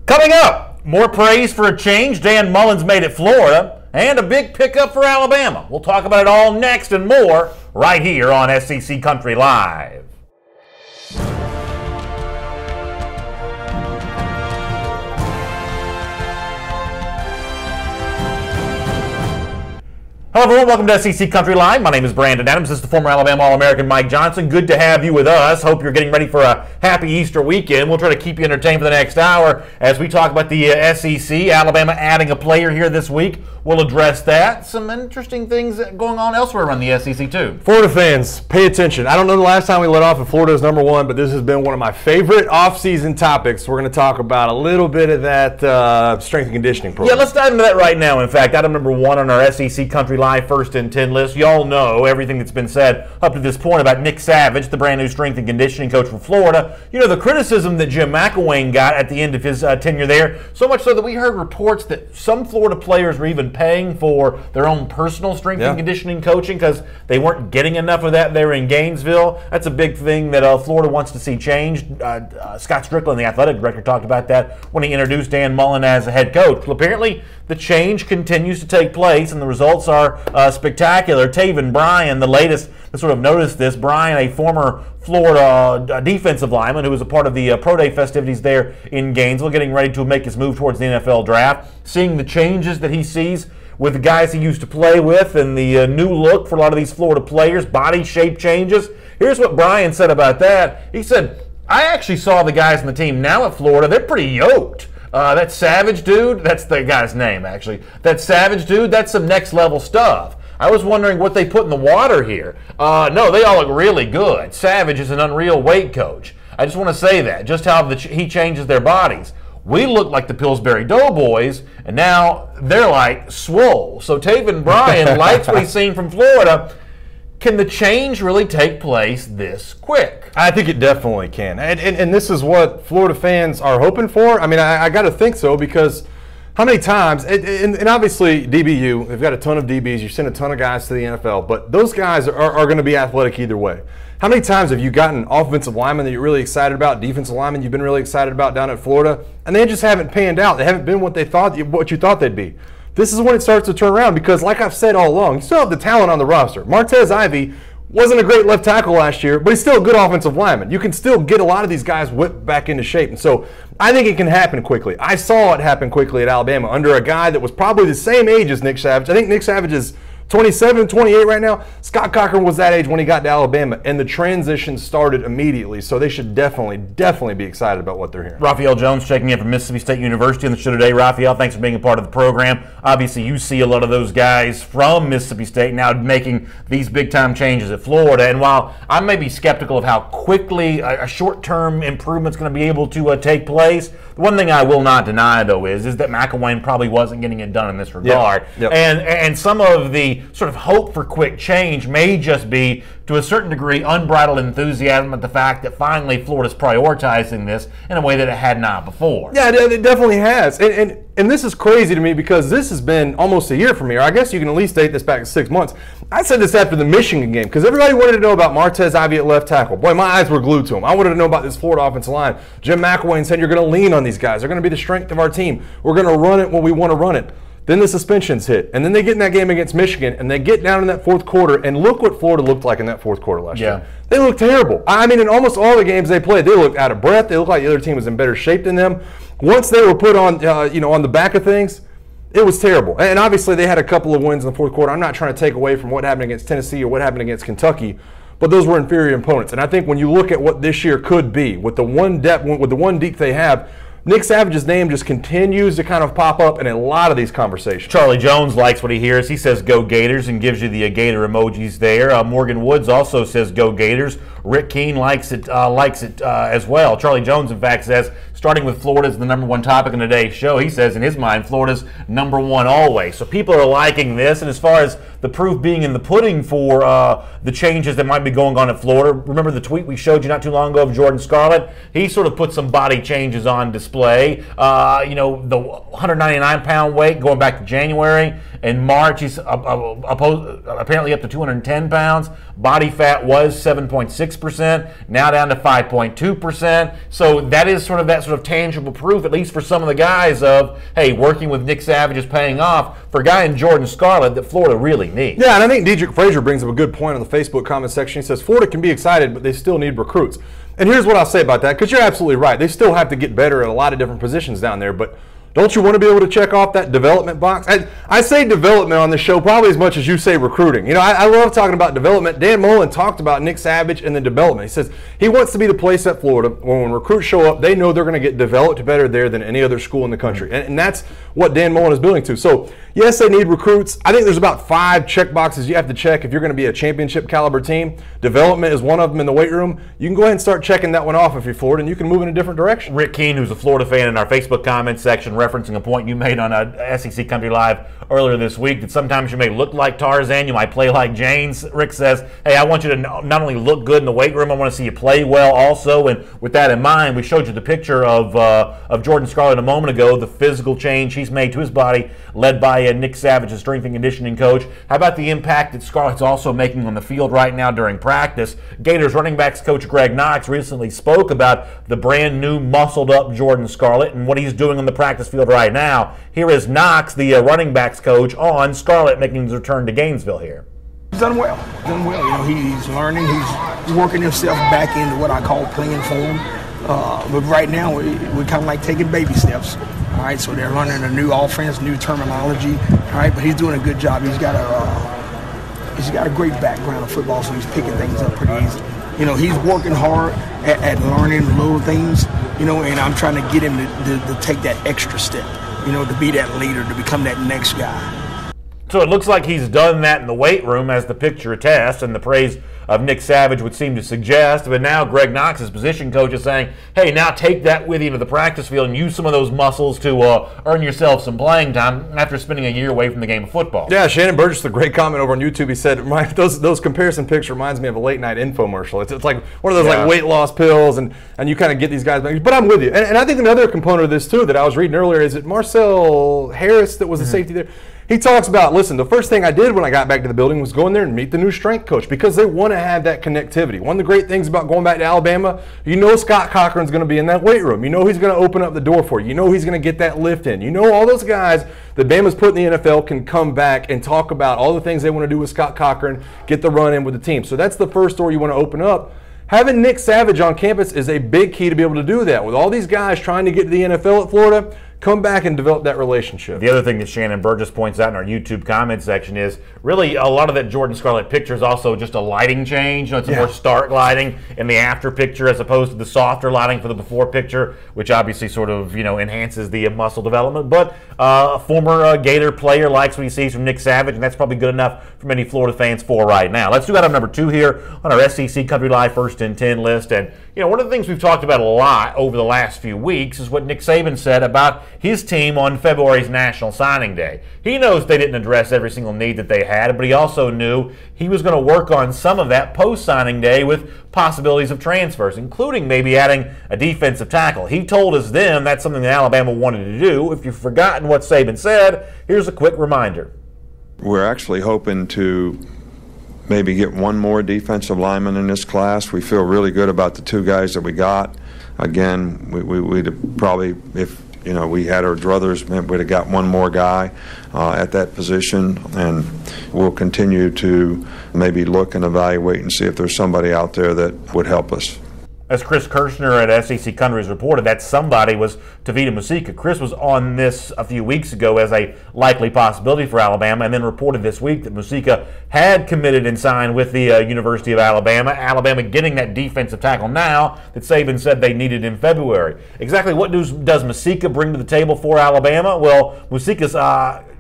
Coming up, more praise for a change Dan Mullen's made at Florida, and a big pickup for Alabama. We'll talk about it all next and more right here on SEC Country Live. Hello everyone, welcome to SEC Country Live. My name is Brandon Adams. This is the former Alabama All-American Mike Johnson. Good to have you with us. Hope you're getting ready for a happy Easter weekend. We'll try to keep you entertained for the next hour as we talk about the SEC. Alabama adding a player here this week. We'll address that. Some interesting things going on elsewhere around the SEC too. Florida fans, pay attention. I don't know the last time we let off if Florida is #1, but this has been one of my favorite off-season topics. We're going to talk about a little bit of that strength and conditioning program. Yeah, let's dive into that right now. In fact, item number 1 on our SEC Country Live First and 10 list. Y'all know everything that's been said up to this point about Nick Savage, the brand new strength and conditioning coach for Florida. You know, the criticism that Jim McElwain got at the end of his tenure there, so much so that we heard reports that some Florida players were even paying for their own personal strength and conditioning coaching because they weren't getting enough of that there in Gainesville. That's a big thing that Florida wants to see changed. Scott Strickland, the athletic director, talked about that when he introduced Dan Mullen as a head coach. Well, apparently the change continues to take place, and the results are spectacular. Taven Bryan, the latest to sort of notice this. Bryan, a former Florida defensive lineman who was a part of the Pro Day festivities there in Gainesville, getting ready to make his move towards the NFL draft, seeing the changes that he sees with the guys he used to play with and the new look for a lot of these Florida players, body shape changes. Here's what Bryan said about that. He said, I actually saw the guys on the team now at Florida. They're pretty yoked. That Savage dude, that's the guy's name actually. That Savage dude, that's some next level stuff. I was wondering what they put in the water here. No, they all look really good. Savage is an unreal weight coach. I just want to say that, just how he changes their bodies. We look like the Pillsbury Doughboys, and now they're like swole. So Taven Bryan likes what he's seen from Florida. Can the change really take place this quick? I think it definitely can. And this is what Florida fans are hoping for. I mean, I got to think so, because how many times, and obviously DBU, they've got a ton of DBs, you send a ton of guys to the NFL, but those guys are going to be athletic either way. How many times have you gotten offensive linemen that you're really excited about, defensive linemen you've been really excited about down at Florida, and they just haven't panned out. They haven't been what you thought they'd be. This is when it starts to turn around, because like I've said all along, you still have the talent on the roster. Martez Ivey wasn't a great left tackle last year, but he's still a good offensive lineman. You can still get a lot of these guys whipped back into shape. And so I think it can happen quickly. I saw it happen quickly at Alabama under a guy that was probably the same age as Nick Savage. I think Nick Savage is 27, 28 right now. Scott Cochran was that age when he got to Alabama, and the transition started immediately. So they should definitely be excited about what they're hearing. Raphael Jones checking in from Mississippi State University on the show today. Raphael, thanks for being a part of the program. Obviously, you see a lot of those guys from Mississippi State now making these big-time changes at Florida. And while I may be skeptical of how quickly a short-term improvement's going to be able to take place, the one thing I will not deny, though, is that McElwain probably wasn't getting it done in this regard. Yep. And some of the sort of hope for quick change may just be, to a certain degree, unbridled enthusiasm at the fact that finally Florida's prioritizing this in a way that it had not before. Yeah, it definitely has. And this is crazy to me, because this has been almost a year for me, or I guess you can at least date this back to 6 months. I said this after the Michigan game, because everybody wanted to know about Martez Ivey at left tackle. Boy, my eyes were glued to him. I wanted to know about this Florida offensive line. Jim McElwain said, you're going to lean on these guys. They're going to be the strength of our team. We're going to run it when we want to run it. Then the suspensions hit, and then they get in that game against Michigan, and they get down in that fourth quarter, and look what Florida looked like in that fourth quarter last year. They looked terrible. I mean, in almost all the games they played, they looked out of breath. They looked like the other team was in better shape than them. Once they were put on, on the back of things, it was terrible. And obviously they had a couple of wins in the fourth quarter. I'm not trying to take away from what happened against Tennessee or what happened against Kentucky, but those were inferior opponents. And I think when you look at what this year could be, with the one deep they have, Nick Savage's name just continues to kind of pop up in a lot of these conversations. Charlie Jones likes what he hears. He says, go Gators, and gives you the Gator emojis there. Morgan Woods also says, go Gators. Rick Keene likes it as well. Charlie Jones, in fact, says, starting with Florida is the #1 topic in today's show. He says, in his mind, Florida's #1 always. So people are liking this. And as far as the proof being in the pudding for the changes that might be going on at Florida, remember the tweet we showed you not too long ago of Jordan Scarlett? He sort of put some body changes on display. The 199-pound weight going back to January, In March, he's apparently up to 210 pounds. Body fat was 7.6%, now down to 5.2%. So that is sort of tangible proof, at least for some of the guys, of, hey, working with Nick Savage is paying off for a guy in Jordan Scarlett that Florida really needs. Yeah, and I think Dedrick Frazier brings up a good point on the Facebook comment section. He says, Florida can be excited, but they still need recruits. And here's what I'll say about that, because you're absolutely right. They still have to get better at a lot of different positions down there, but don't you want to be able to check off that development box? I say development on this show probably as much as you say recruiting. You know, I love talking about development. Dan Mullen talked about Nick Savage and the development. He says he wants to be the place at Florida when recruits show up, they know they're going to get developed better there than any other school in the country. And that's what Dan Mullen is building to. So, yes, they need recruits. I think there's about 5 check boxes you have to check if you're going to be a championship caliber team. Development is one of them in the weight room. You can go ahead and start checking that one off if you're Florida, and you can move in a different direction. Rick Keene, who's a Florida fan, in our Facebook comments section, referencing a point you made on SEC Country Live earlier this week, that sometimes you may look like Tarzan, you might play like James. Rick says, hey, I want you to not only look good in the weight room, I want to see you play well also. And with that in mind, we showed you the picture of Jordan Scarlett a moment ago, the physical change he's made to his body, led by Nick Savage, the strength and conditioning coach. How about the impact that Scarlett's also making on the field right now during practice? Gators running backs coach Greg Knox recently spoke about the brand new muscled up Jordan Scarlett and what he's doing on the practice field right now. Here is Knox, the running backs coach, on Scarlett making his return to Gainesville here. He's done well. You know, he's learning. He's working himself back into what I call playing form. But right now, we're kind of like taking baby steps. All right, so they're learning a new offense, new terminology. All right, but he's doing a good job. He's got a great background in football, so he's picking things up pretty easy. You know, he's working hard at learning little things. You know, and I'm trying to get him to take that extra step. You know, to be that leader, to become that next guy. So it looks like he's done that in the weight room, as the picture attests, and the praise of Nick Savage would seem to suggest. But now Greg Knox, his position coach, is saying, hey, now take that with you to the practice field and use some of those muscles to earn yourself some playing time after spending a year away from the game of football. Yeah, Shannon Burgess, a great comment over on YouTube. He said, those comparison pics reminds me of a late night infomercial. It's like one of those like weight loss pills, and you kind of get these guys back. But I'm with you. And I think another component of this, too, that I was reading earlier, is it Marcel Harris that was the safety there? He talks about, listen, the first thing I did when I got back to the building was go in there and meet the new strength coach, because they want to have that connectivity. One of the great things about going back to Alabama, you know Scott Cochran's going to be in that weight room. You know he's going to open up the door for you. You know he's going to get that lift in. You know all those guys that Bama's put in the NFL can come back and talk about all the things they want to do with Scott Cochran, get the run in with the team. So that's the first door you want to open up. Having Nick Savage on campus is a big key to be able to do that. With all these guys trying to get to the NFL at Florida, come back and develop that relationship. The other thing that Shannon Burgess points out in our YouTube comment section is really a lot of that Jordan Scarlett picture is also just a lighting change. You know, it's a more stark lighting in the after picture as opposed to the softer lighting for the before picture, which obviously sort of, you know, enhances the muscle development. But a former Gator player likes what he sees from Nick Savage, and that's probably good enough for many Florida fans for right now. Let's do item number 2 here on our SEC Country Live First and 10 list. And, you know, one of the things we've talked about a lot over the last few weeks is what Nick Saban said about his team on February's National Signing Day. He knows they didn't address every single need that they had, but he also knew he was going to work on some of that post-signing day with possibilities of transfers, including maybe adding a defensive tackle. He told us then that's something that Alabama wanted to do. If you've forgotten what Saban said, here's a quick reminder. We're actually hoping to maybe get one more defensive lineman in this class. We feel really good about the 2 guys that we got. Again, we'd probably, if we had our druthers, we'd have got one more guy at that position, and we'll continue to maybe look and evaluate and see if there's somebody out there that would help us. As Chris Kirshner at SEC Country has reported, that somebody was Tavita Musika. Chris was on this a few weeks ago as a likely possibility for Alabama, and then reported this week that Musika had committed and signed with the University of Alabama. Alabama getting that defensive tackle now that Saban said they needed in February. Exactly what does Musika bring to the table for Alabama? Well, Musika's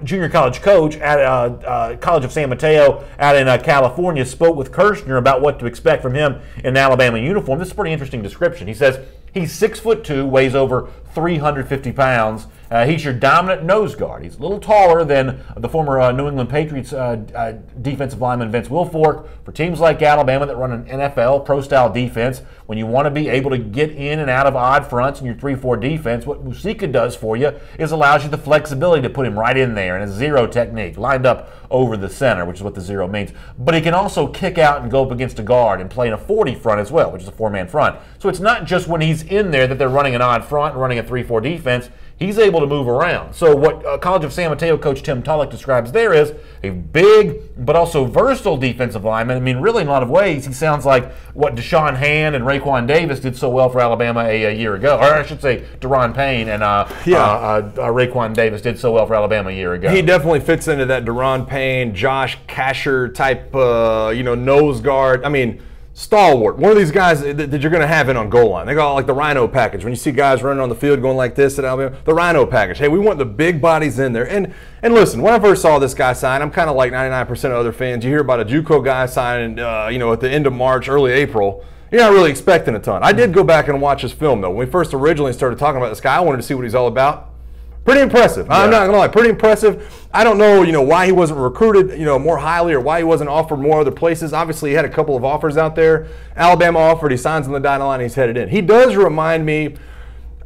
junior college coach at College of San Mateo out in California spoke with Kirshner about what to expect from him in an Alabama uniform. This is a pretty interesting description. He says he's 6'2", weighs over 350 pounds, He's your dominant nose guard. He's a little taller than the former New England Patriots defensive lineman Vince Wilfork. For teams like Alabama that run an NFL pro-style defense, when you want to be able to get in and out of odd fronts in your 3-4 defense, what Musika does for you is allows you the flexibility to put him right in there in a zero technique, lined up over the center, which is what the zero means. But he can also kick out and go up against a guard and play in a 40 front as well, which is a 4-man front. So it's not just when he's in there that they're running an odd front and running a 3-4 defense. He's able to move around. So what College of San Mateo coach Tim Tulloch describes there is a big but also versatile defensive lineman. I mean, really, in a lot of ways, he sounds like what Deshaun Hand and Raekwon Davis did so well for Alabama a year ago. Or I should say Deron Payne and Raekwon Davis did so well for Alabama a year ago. He definitely fits into that Deron Payne, Josh Kasher type, nose guard. I mean, stalwart. One of these guys that you're going to have in on goal line. They got like the Rhino package. When you see guys running on the field going like this at Alabama, the Rhino package. Hey, we want the big bodies in there. And listen, when I first saw this guy sign, I'm kind of like 99% of other fans. You hear about a JUCO guy signing, at the end of March, early April. You're not really expecting a ton. I did go back and watch his film, though. When we first originally started talking about this guy, I wanted to see what he's all about. Pretty impressive. Yeah. I'm not gonna lie, pretty impressive. I don't know, why he wasn't recruited, more highly, or why he wasn't offered more other places. Obviously, he had a couple of offers out there. Alabama offered. He signs on the dotted line. He's headed in. He does remind me.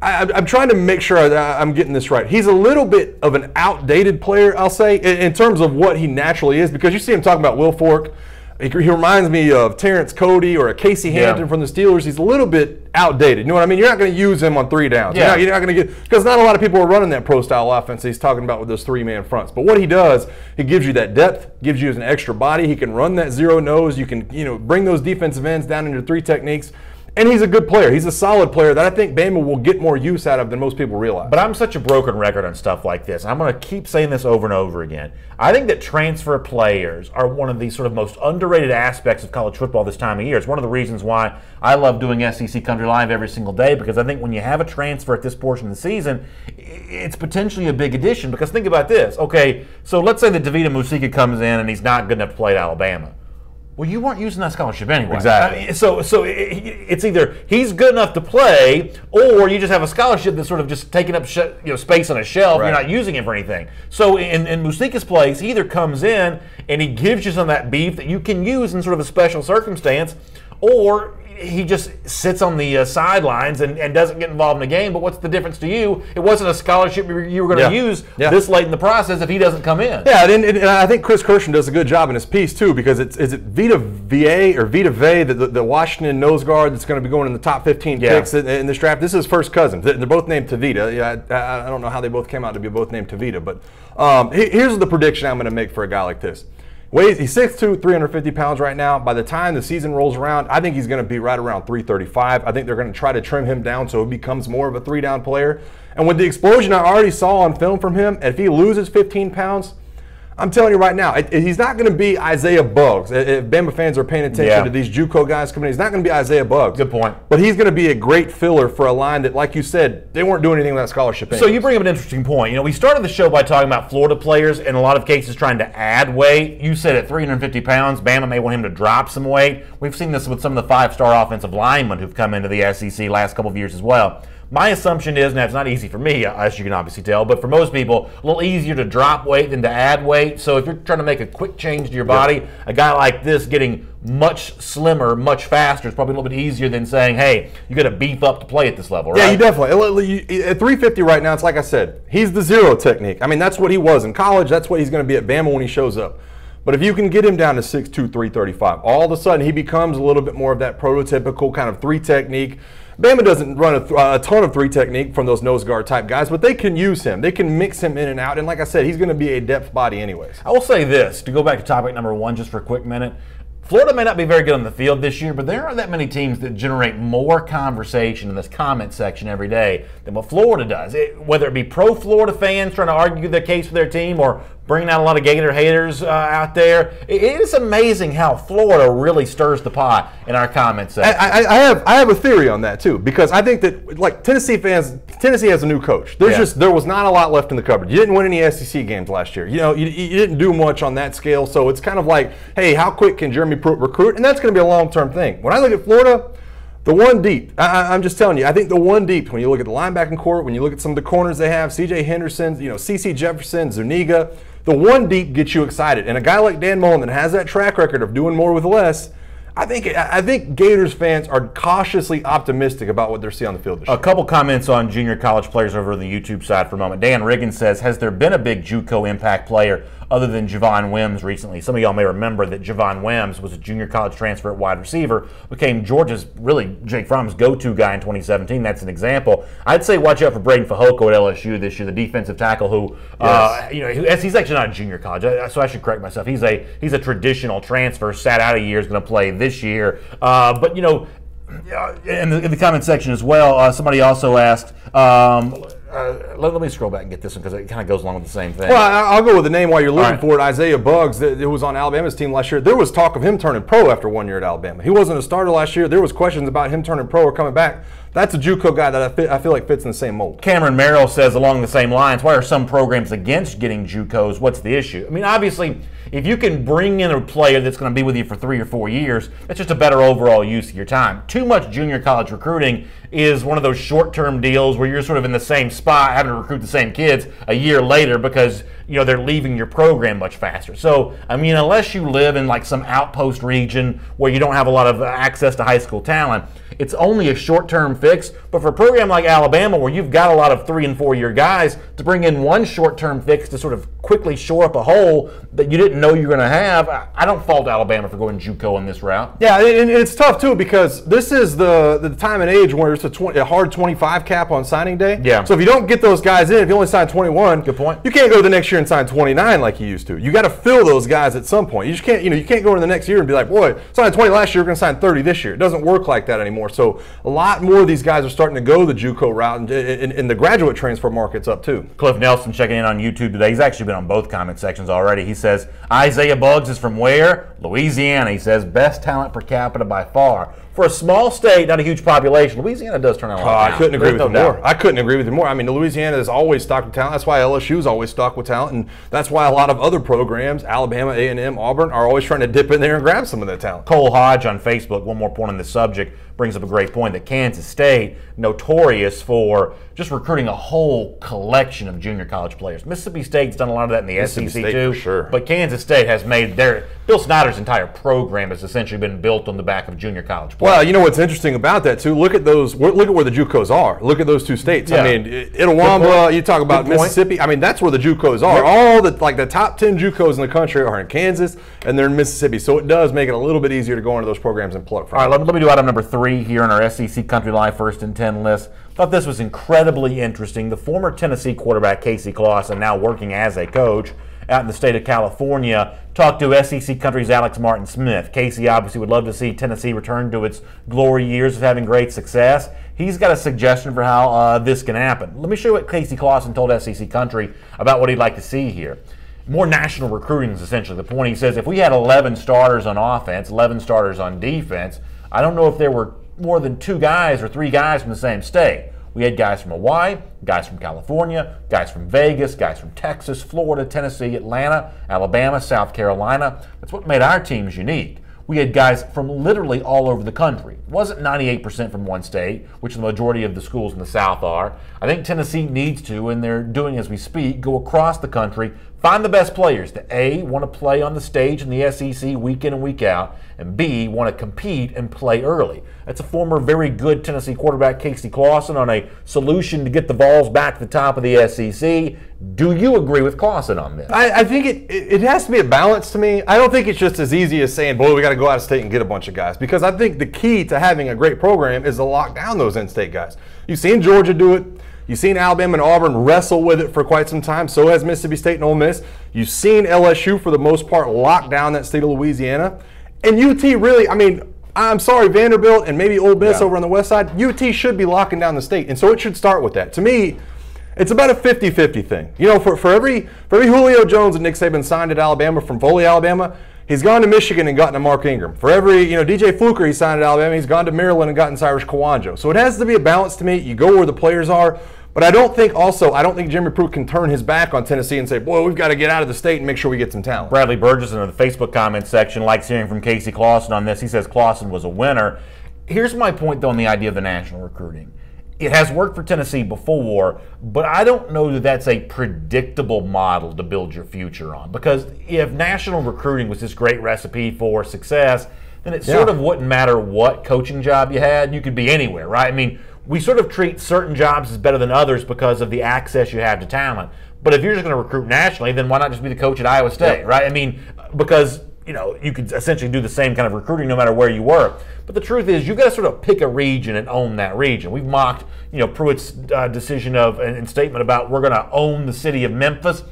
I'm trying to make sure that I'm getting this right. He's a little bit of an outdated player, I'll say, in terms of what he naturally is, because you see him talking about Wilfork. He reminds me of Terrence Cody or a Casey Hampton from the Steelers. He's a little bit outdated. You know what I mean? You're not going to use him on 3 downs. Yeah. You're not going to get, because not a lot of people are running that pro-style offense he's talking about with those 3-man fronts. But what he does, he gives you that depth, gives you an extra body. He can run that zero nose. You can, bring those defensive ends down into 3 techniques. And he's a good player. He's a solid player that I think Bama will get more use out of than most people realize. But I'm such a broken record on stuff like this. I'm going to keep saying this over and over again. I think that transfer players are one of the sort of most underrated aspects of college football this time of year. It's one of the reasons why I love doing SEC Country Live every single day, because I think when you have a transfer at this portion of the season, it's potentially a big addition. Because think about this. Okay, so let's say that Davida Musika comes in and he's not good enough to play at Alabama. Well, you weren't using that scholarship anyway. Exactly. I mean, so it's either he's good enough to play, or you just have a scholarship that's sort of just taking up space on a shelf. Right. You're not using it for anything. So in Musika's place, he either comes in and he gives you some of that beef that you can use in sort of a special circumstance, or he just sits on the sidelines and doesn't get involved in the game. But what's the difference to you? It wasn't a scholarship you were going to use this late in the process if he doesn't come in. Yeah, and I think Chris Kirschner does a good job in his piece, too, because is it Vita Vea, the Washington nose guard that's going to be going in the top 15 picks in this draft? This is his first cousin. They're both named Tavita. Yeah, I don't know how they both came out to be both named Tavita, but here's the prediction I'm going to make for a guy like this. He's 6'2", 350 pounds right now. By the time the season rolls around, I think he's going to be right around 335. I think they're going to try to trim him down so he becomes more of a 3-down player. And with the explosion I already saw on film from him, if he loses 15 pounds, I'm telling you right now, he's not going to be Isaiah Buggs. If Bama fans are paying attention to these JUCO guys coming in, he's not going to be Isaiah Buggs. Good point. But he's going to be a great filler for a line that, like you said, they weren't doing anything with that scholarship anyways. So you bring up an interesting point. We started the show by talking about Florida players in a lot of cases trying to add weight. You said at 350 pounds, Bama may want him to drop some weight. We've seen this with some of the 5-star offensive linemen who've come into the SEC last couple of years as well. My assumption is, and it's not easy for me, as you can obviously tell, but for most people, a little easier to drop weight than to add weight. So if you're trying to make a quick change to your body, a guy like this getting much slimmer, much faster is probably a little bit easier than saying, hey, you got to beef up to play at this level, right? Yeah, you definitely. At 350 right now, it's like I said, he's the zero technique. I mean, that's what he was in college. That's what he's going to be at Bama when he shows up. But if you can get him down to 6'2", 335, all of a sudden he becomes a little bit more of that prototypical kind of 3 technique. Bama doesn't run a ton of 3 technique from those nose guard type guys, but they can use him. They can mix him in and out. And like I said, he's going to be a depth body anyways. I will say this, to go back to topic number 1 just for a quick minute. Florida may not be very good on the field this year, but there aren't that many teams that generate more conversation in this comment section every day than what Florida does. Whether it be pro-Florida fans trying to argue their case for their team or bringing out a lot of Gator haters out there, it is amazing how Florida really stirs the pot in our comment section. I have a theory on that too, because I think that like Tennessee has a new coach. There was not a lot left in the cupboard. You didn't win any SEC games last year. You didn't do much on that scale. So it's kind of like, hey, how quick can Jeremy Pruitt recruit? And that's going to be a long-term thing. When I look at Florida, The one deep, I'm just telling you, I think the one deep, when you look at the linebacking court, when you look at some of the corners they have, C.J. Henderson, C.C. Jefferson, Zuniga, the one deep gets you excited. And a guy like Dan Mullen that has that track record of doing more with less, I think Gators fans are cautiously optimistic about what they're seeing on the field this year. A couple comments on junior college players over on the YouTube side for a moment. Dan Riggins says, has there been a big JUCO impact player other than Javon Wims recently? Some of y'all may remember that Javon Wims was a junior college transfer at wide receiver, became Georgia's, really, Jake Fromm's go-to guy in 2017. That's an example. I'd say watch out for Braden Fehoko at LSU this year, the defensive tackle who, he's actually not a junior college, so I should correct myself. He's a traditional transfer, sat out a year, is going to play this year. But, in the comment section as well, somebody also asked, let me scroll back and get this one because it kind of goes along with the same thing. Well, I'll go with the name while you're looking for it. Isaiah Buggs, that was on Alabama's team last year. There was talk of him turning pro after 1 year at Alabama. He wasn't a starter last year. There was questions about him turning pro or coming back. That's a JUCO guy that I feel like fits in the same mold. Cameron Merrill says along the same lines, why are some programs against getting JUCOs? What's the issue? I mean, obviously, if you can bring in a player that's going to be with you for 3 or 4 years, that's just a better overall use of your time. Too much junior college recruiting is one of those short-term deals where you're sort of in the same spot having to recruit the same kids a year later because they're leaving your program much faster. So, I mean, unless you live in like some outpost region where you don't have a lot of access to high school talent, it's only a short-term fix. But for a program like Alabama where you've got a lot of 3 and 4 year guys, to bring in one short-term fix to sort of quickly shore up a hole that you didn't know you were going to have, I don't fault Alabama for going JUCO on this route. Yeah, and it's tough too because this is the time and age where it's a hard 25 cap on signing day. Yeah. So if you don't get those guys in, if you only sign 21, good point, you can't go the next year and sign 29 like you used to. You got to fill those guys at some point. You just can't, you can't go into the next year and be like, boy, signed 20 last year, we're going to sign 30 this year. It doesn't work like that anymore. So a lot more of these guys are starting to go the JUCO route, and the graduate transfer market's up too. Cliff Nelson checking in on YouTube today. He's actually been on both comment sections already. He says, Isaiah Buggs is from where? Louisiana. He says, best talent per capita by far. For a small state, not a huge population, Louisiana does turn out a lot. I couldn't agree with you more. I couldn't agree with you more. I mean, Louisiana is always stocked with talent. That's why LSU is always stocked with talent, and that's why a lot of other programs, Alabama, A&M, Auburn, are always trying to dip in there and grab some of that talent. Cole Hodge on Facebook, one more point on this subject, brings up a great point that Kansas State, notorious for just recruiting a whole collection of junior college players. Mississippi State's done a lot of that in the SEC too. Sure. But Kansas State has made Bill Snyder's entire program has essentially been built on the back of junior college players. Well, you know what's interesting about that too? Look at those. Look at where the JUCOs are. Look at those two states. Yeah. I mean, Itawamba. You talk about Mississippi. I mean, that's where the JUCOs are. Yep. All the top 10 JUCOs in the country are in Kansas, and they're in Mississippi. So it does make it a little bit easier to go into those programs and pluck from. All right, let me do item number 3 here on our SEC Country Live First and 10 list. Thought this was incredibly interesting. The former Tennessee quarterback Casey Clausen, now working as a coach out in the state of California, talked to SEC Country's Alex Martin Smith. Casey obviously would love to see Tennessee return to its glory years of having great success. He's got a suggestion for how this can happen. Let me show you what Casey Clausen told SEC Country about what he'd like to see here. More national recruiting is essentially the point. He says if we had 11 starters on offense, 11 starters on defense, I don't know if there were more than 2 guys or 3 guys from the same state. We had guys from Hawaii, guys from California, guys from Vegas, guys from Texas, Florida, Tennessee, Atlanta, Alabama, South Carolina. That's what made our teams unique. We had guys from literally all over the country. It wasn't 98% from one state, which the majority of the schools in the South are. I think Tennessee needs to, and they're doing as we speak, go across the country, find the best players that A, want to play on the stage in the SEC week in and week out, and B, want to compete and play early. That's a former very good Tennessee quarterback, Casey Clausen, on a solution to get the balls back to the top of the SEC. Do you agree with Clausen on this? I think it has to be a balance to me. I don't think it's just as easy as saying, boy, we got to go out of state and get a bunch of guys. Because I think the key to having a great program is to lock down those in-state guys. You've seen Georgia do it. You've seen Alabama and Auburn wrestle with it for quite some time. So has Mississippi State and Ole Miss. You've seen LSU, for the most part, lock down that state of Louisiana. And UT really, I mean, I'm sorry, Vanderbilt and maybe Ole Miss over on the west side, UT should be locking down the state. And so it should start with that. To me, it's about a 50-50 thing. You know, for every Julio Jones that Nick Saban signed at Alabama from Foley, Alabama, he's gone to Michigan and gotten a Mark Ingram. For every, DJ Fluker he signed at Alabama, he's gone to Maryland and gotten Cyrus Kawanjo. So it has to be a balance to me. You go where the players are. But I don't think Jimmy Pruitt can turn his back on Tennessee and say, boy, we've got to get out of the state and make sure we get some talent. Bradley Burgess in the Facebook comment section likes hearing from Casey Clausen on this. He says Clausen was a winner. Here's my point, though, on the idea of the national recruiting. It has worked for Tennessee before, but I don't know that that's a predictable model to build your future on. Because if national recruiting was this great recipe for success, then it sort of wouldn't matter what coaching job you had. You could be anywhere, right? I mean, we sort of treat certain jobs as better than others because of the access you have to talent. But if you're just going to recruit nationally, then why not just be the coach at Iowa State, right? I mean, because you could essentially do the same kind of recruiting no matter where you were. But the truth is, you've got to sort of pick a region and own that region. We've mocked, Pruitt's decision and statement about we're going to own the city of Memphis.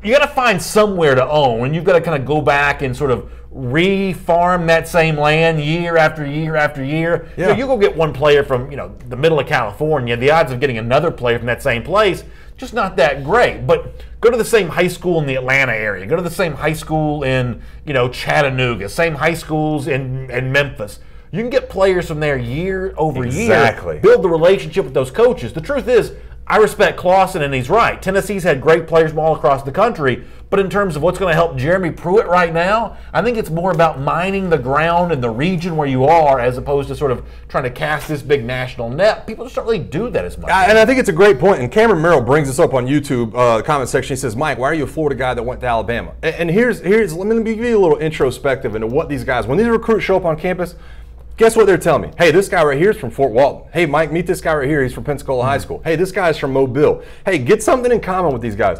You got to find somewhere to own, and you've got to kind of go back and sort of re-farm that same land year after year after year. Yeah. You go get one player from the middle of California, the odds of getting another player from that same place just not that great. But go to the same high school in the Atlanta area. Go to the same high school in Chattanooga. Same high schools in Memphis. You can get players from there year over year. Build the relationship with those coaches. The truth is, I respect Clawson, and he's right. Tennessee's had great players from all across the country, but in terms of what's going to help Jeremy Pruitt right now, I think it's more about mining the ground in the region where you are as opposed to sort of trying to cast this big national net. People just don't really do that as much. And I think it's a great point, and Cameron Merrill brings this up on YouTube, comment section. He says, Mike, why are you a Florida guy that went to Alabama? And here's let me give you a little introspective into what these guys, when these recruits show up on campus, guess what they're telling me? Hey, this guy right here is from Fort Walton. Hey, Mike, meet this guy right here. He's from Pensacola High School. Hey, this guy's from Mobile. Hey, get something in common with these guys.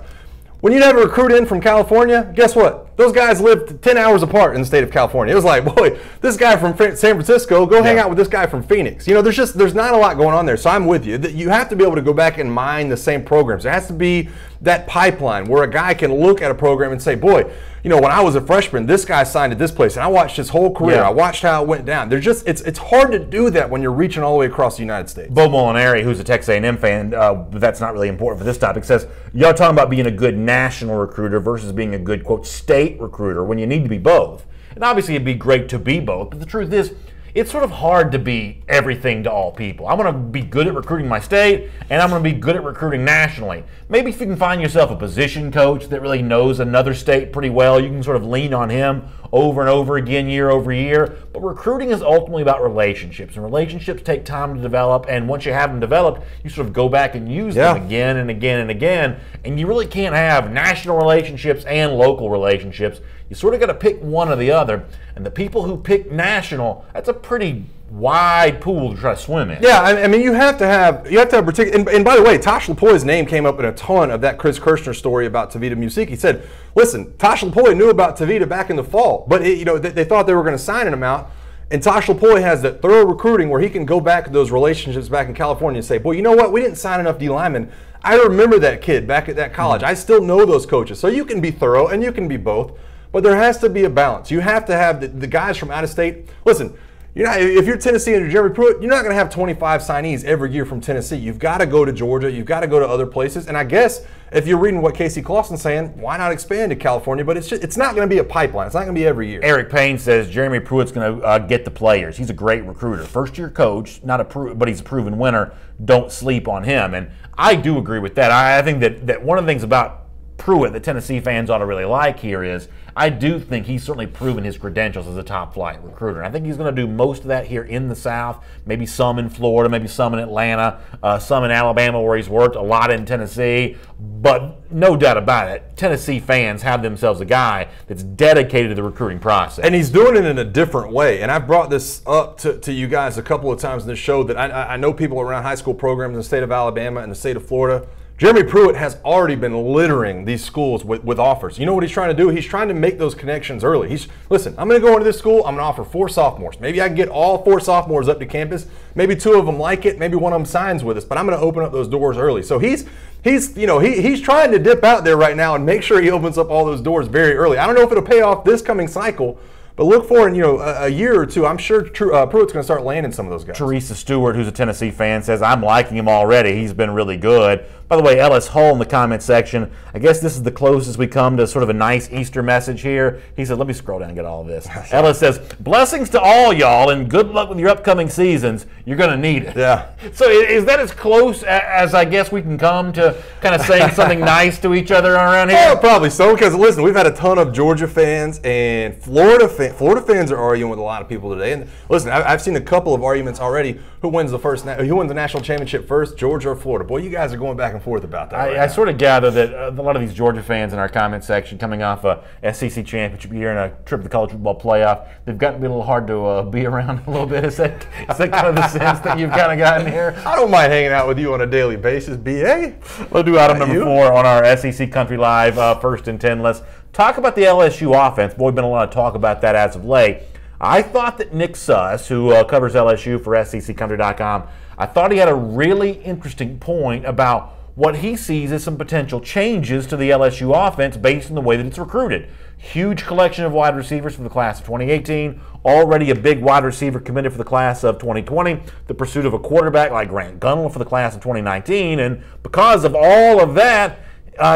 When you have a recruit in from California, guess what? Those guys lived 10 hours apart in the state of California. It was like, boy, this guy from San Francisco, go hang out with this guy from Phoenix. There's not a lot going on there. So I'm with you. You have to be able to go back and mine the same programs. There has to be that pipeline where a guy can look at a program and say, boy, when I was a freshman, this guy signed at this place, and I watched his whole career. I watched how it went down. It's hard to do that when you're reaching all the way across the United States. Bo Molinari, who's a Texas A&M fan, but that's not really important for this topic, says, y'all talking about being a good national recruiter versus being a good, quote, state recruiter when you need to be both. And obviously it'd be great to be both, but the truth is, it's sort of hard to be everything to all people. I'm going to be good at recruiting my state, and I'm going to be good at recruiting nationally. Maybe if you can find yourself a position coach that really knows another state pretty well, you can sort of lean on him over and over again, year over year. But recruiting is ultimately about relationships, and relationships take time to develop, and once you have them developed, you sort of go back and use them again and again and again, and you really can't have national relationships and local relationships. You sort of got to pick one or the other, and the people who pick national, that's a pretty wide pool to try to swim in. Yeah, I mean, you have to have particular. And by the way, Tosh Lapoy's name came up in a ton of that Chris Kirshner story about Tavita Music. He said, "Listen, Tosh Lapoy knew about Tavita back in the fall, but they thought they were going to sign him out." And Tosh Lapoy has that thorough recruiting where he can go back to those relationships back in California and say, "Boy, you know what? We didn't sign enough D linemen. I remember that kid back at that college. I still know those coaches." So you can be thorough and you can be both. But there has to be a balance. You have to have the guys from out of state. Listen, if you're Tennessee under Jeremy Pruitt, you're not going to have 25 signees every year from Tennessee. You've got to go to Georgia. You've got to go to other places. And I guess if you're reading what Casey Clawson's saying, why not expand to California? But it's not going to be a pipeline. It's not going to be every year. Eric Payne says Jeremy Pruitt's going to get the players. He's a great recruiter. First-year coach, but he's a proven winner. Don't sleep on him. And I do agree with that. I think that one of the things about Pruitt that Tennessee fans ought to really like here is I do think he's certainly proven his credentials as a top-flight recruiter. I think he's going to do most of that here in the South, maybe some in Florida, maybe some in Atlanta, some in Alabama where he's worked, a lot in Tennessee. But no doubt about it, Tennessee fans have themselves a guy that's dedicated to the recruiting process. And he's doing it in a different way. And I've brought this up to you guys a couple of times in this show that I know people around high school programs in the state of Alabama and the state of Florida. Jeremy Pruitt has already been littering these schools with offers. You know what he's trying to do? He's trying to make those connections early. Listen, I'm going to go into this school. I'm going to offer 4 sophomores. Maybe I can get all 4 sophomores up to campus. Maybe 2 of them like it. Maybe one of them signs with us. But I'm going to open up those doors early. So he's trying to dip out there right now and make sure he opens up all those doors very early. I don't know if it'll pay off this coming cycle. But look for in a year or two, I'm sure Pruitt's going to start landing some of those guys. Teresa Stewart, who's a Tennessee fan, says, I'm liking him already. He's been really good. By the way, Ellis Hull in the comment section, I guess this is the closest we come to sort of a nice Easter message here. He said, let me scroll down and get all of this. Ellis says, blessings to all y'all and good luck with your upcoming seasons. You're going to need it. Yeah. So is that as close as I guess we can come to kind of saying something nice to each other around here? Oh, probably so, because listen, we've had a ton of Georgia fans and Florida fans Florida fans are arguing with a lot of people today. And listen, I've seen a couple of arguments already. Who wins the national championship first, Georgia or Florida? Boy, you guys are going back and forth about that. I sort of gather that a lot of these Georgia fans in our comment section, coming off a SEC championship year and a trip to the college football playoff, they've gotten to be a little hard to be around a little bit. Is that kind of the sense that you've kind of gotten here? I don't mind hanging out with you on a daily basis, BA. We'll do item number 4 on our SEC Country Live first and 10 list. Talk about the LSU offense. Boy, been a lot of talk about that as of late. I thought that Nick Suss, who covers LSU for SECCountry.com, I thought he had a really interesting point about what he sees as some potential changes to the LSU offense based on the way that it's recruited. Huge collection of wide receivers for the class of 2018, already a big wide receiver committed for the class of 2020, the pursuit of a quarterback like Grant Gunnell for the class of 2019, and because of all of that,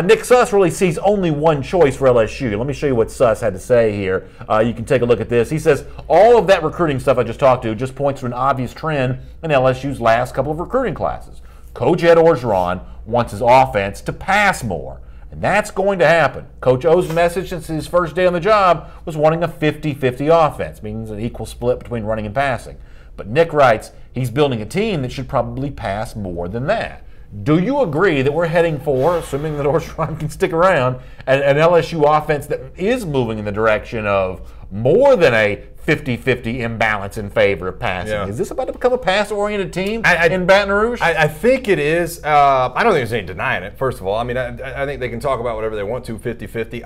Nick Suss really sees only one choice for LSU. Let me show you what Suss had to say here. You can take a look at this. He says, all of that recruiting stuff I just talked to just points to an obvious trend in LSU's last couple of recruiting classes. Coach Ed Orgeron wants his offense to pass more, and that's going to happen. Coach O's message since his first day on the job was wanting a 50-50 offense, means an equal split between running and passing. But Nick writes he's building a team that should probably pass more than that. Do you agree that we're heading for, assuming that Orgeron can stick around, an LSU offense that is moving in the direction of more than a 50-50 imbalance in favor of passing? Yeah. Is this about to become a pass-oriented team in Baton Rouge? I think it is. I don't think there's any denying it, first of all. I mean, I think they can talk about whatever they want to, 50-50.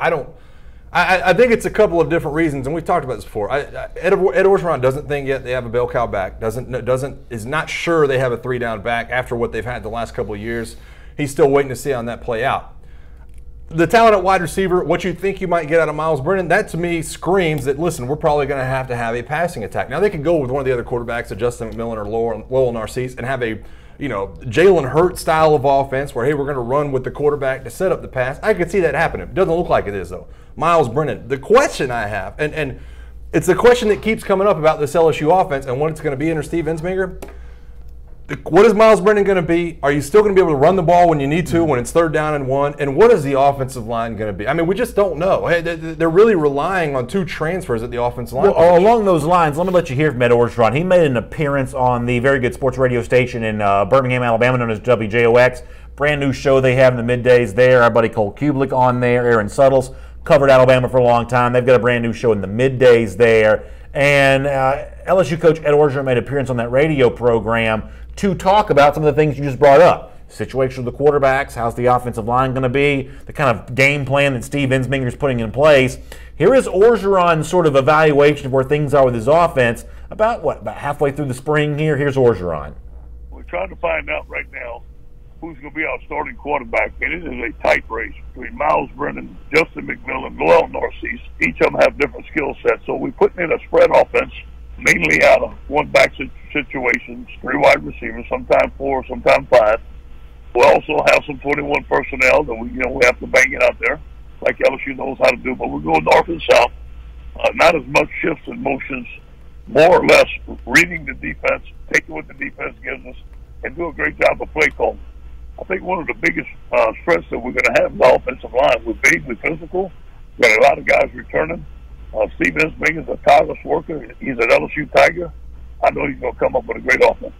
I think it's a couple of different reasons, and we've talked about this before. Ed Orgeron doesn't think yet they have a bell cow back. Is not sure they have a 3-down back after what they've had the last couple of years. He's still waiting to see how that play out. The talent at wide receiver, what you think you might get out of Myles Brennan, that to me screams that, listen, we're probably going to have a passing attack. Now they could go with one of the other quarterbacks, a Justin McMillan or Lowell Narcisse, and have a Jalen Hurts style of offense where, hey, we're going to run with the quarterback to set up the pass. I could see that happening. It doesn't look like it is, though. Myles Brennan. The question I have, and it's the question that keeps coming up about this LSU offense and what it's going to be under Steve Ensminger. What is Myles Brennan going to be? Are you still going to be able to run the ball when you need to, when it's 3rd down and 1? And what is the offensive line going to be? I mean, we just don't know. They're really relying on 2 transfers at the offensive line. Well, along those lines, let me let you hear from Ed Orgeron. He made an appearance on the very good sports radio station in Birmingham, Alabama, known as WJOX. Brand new show they have in the middays there. Our buddy Cole Kublik on there, Aaron Suttles. Covered Alabama for a long time. They've got a brand new show in the middays there. And LSU coach Ed Orgeron made an appearance on that radio program to talk about some of the things you just brought up. Situation of the quarterbacks, how's the offensive line going to be, the kind of game plan that Steve Ensminger is putting in place. Here is Orgeron's sort of evaluation of where things are with his offense about halfway through the spring here. Here's Orgeron. We're trying to find out right now who's going to be our starting quarterback, and it is a tight race between Myles Brennan, Justin McMillan, Lowell Narcisse. Each of them have different skill sets, so we're putting in a spread offense, mainly out of one-back situations, 3 wide receivers, sometimes 4, sometimes 5. We'll also have some 21 personnel that we have to bang it out there, like LSU knows how to do. But we're going north and south, not as much shifts and motions, more or less reading the defense, taking what the defense gives us, and do a great job of play calling. I think one of the biggest strengths that we're going to have is the offensive line. We're big, we're physical. We've got a lot of guys returning. Steve Ensminger is a tireless worker. He's an LSU Tiger. I know he's going to come up with a great offense.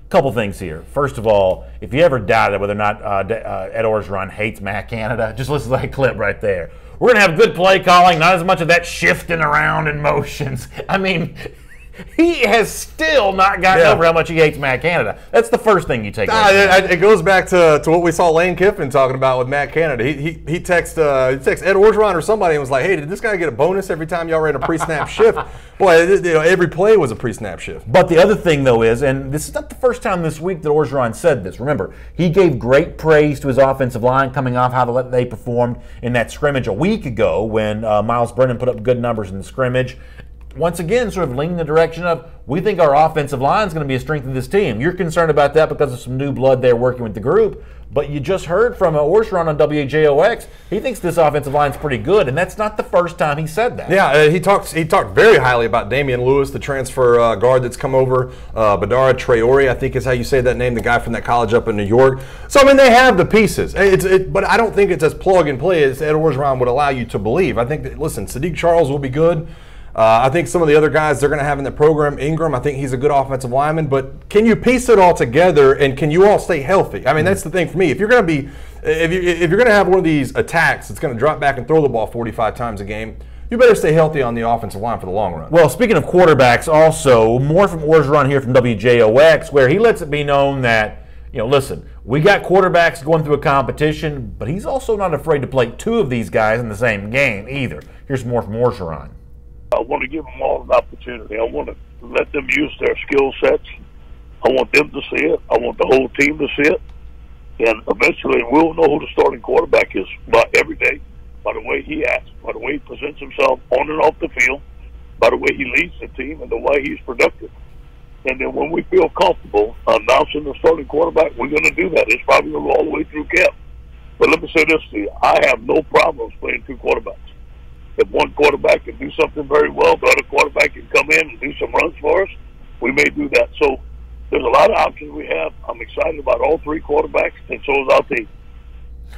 Couple things here. First of all, if you ever doubted whether or not Ed Orgeron hates Matt Canada, just listen to that clip right there. We're going to have good play calling, not as much of that shifting around in motions. I mean, he has still not gotten over how much he hates Matt Canada. That's the first thing you take away. It goes back to what we saw Lane Kiffin talking about with Matt Canada. He texted Ed Orgeron or somebody and was like, hey, did this guy get a bonus every time y'all ran a pre-snap shift? Boy, every play was a pre-snap shift. But the other thing, though, is, and this is not the first time this week that Orgeron said this. Remember, he gave great praise to his offensive line coming off how they performed in that scrimmage a week ago when Myles Brennan put up good numbers in the scrimmage. Once again, sort of leaning the direction of, we think our offensive line is going to be a strength of this team. You're concerned about that because of some new blood there working with the group. But you just heard from Orgeron on WJOX. He thinks this offensive line is pretty good, and that's not the first time he said that. Yeah, he talked very highly about Damian Lewis, the transfer guard that's come over. Badara Traore, I think is how you say that name, the guy from that college up in New York. So, I mean, they have the pieces. But I don't think it's as plug and play as Ed Orgeron would allow you to believe. I think that, listen, Sadiq Charles will be good. I think some of the other guys they're going to have in the program, Ingram, I think he's a good offensive lineman. But can you piece it all together, and can you all stay healthy? I mean, that's the thing for me. If you're going to be, if you're going to have one of these attacks that's going to drop back and throw the ball 45 times a game, you better stay healthy on the offensive line for the long run. Well, speaking of quarterbacks, also more from Orgeron here from WJOX, where he lets it be known that, listen, we got quarterbacks going through a competition, but he's also not afraid to play two of these guys in the same game either. Here's more from Orgeron. I want to give them all an opportunity. I want to let them use their skill sets. I want them to see it. I want the whole team to see it. And eventually we'll know who the starting quarterback is by every day, by the way he acts, by the way he presents himself on and off the field, by the way he leads the team, and the way he's productive. And then when we feel comfortable announcing the starting quarterback, we're going to do that. It's probably going to go all the way through camp. But let me say this to you. I have no problems playing two quarterbacks. If one quarterback can do something very well, the other quarterback can come in and do some runs for us, we may do that. So there's a lot of options we have. I'm excited about all three quarterbacks, and so is our team.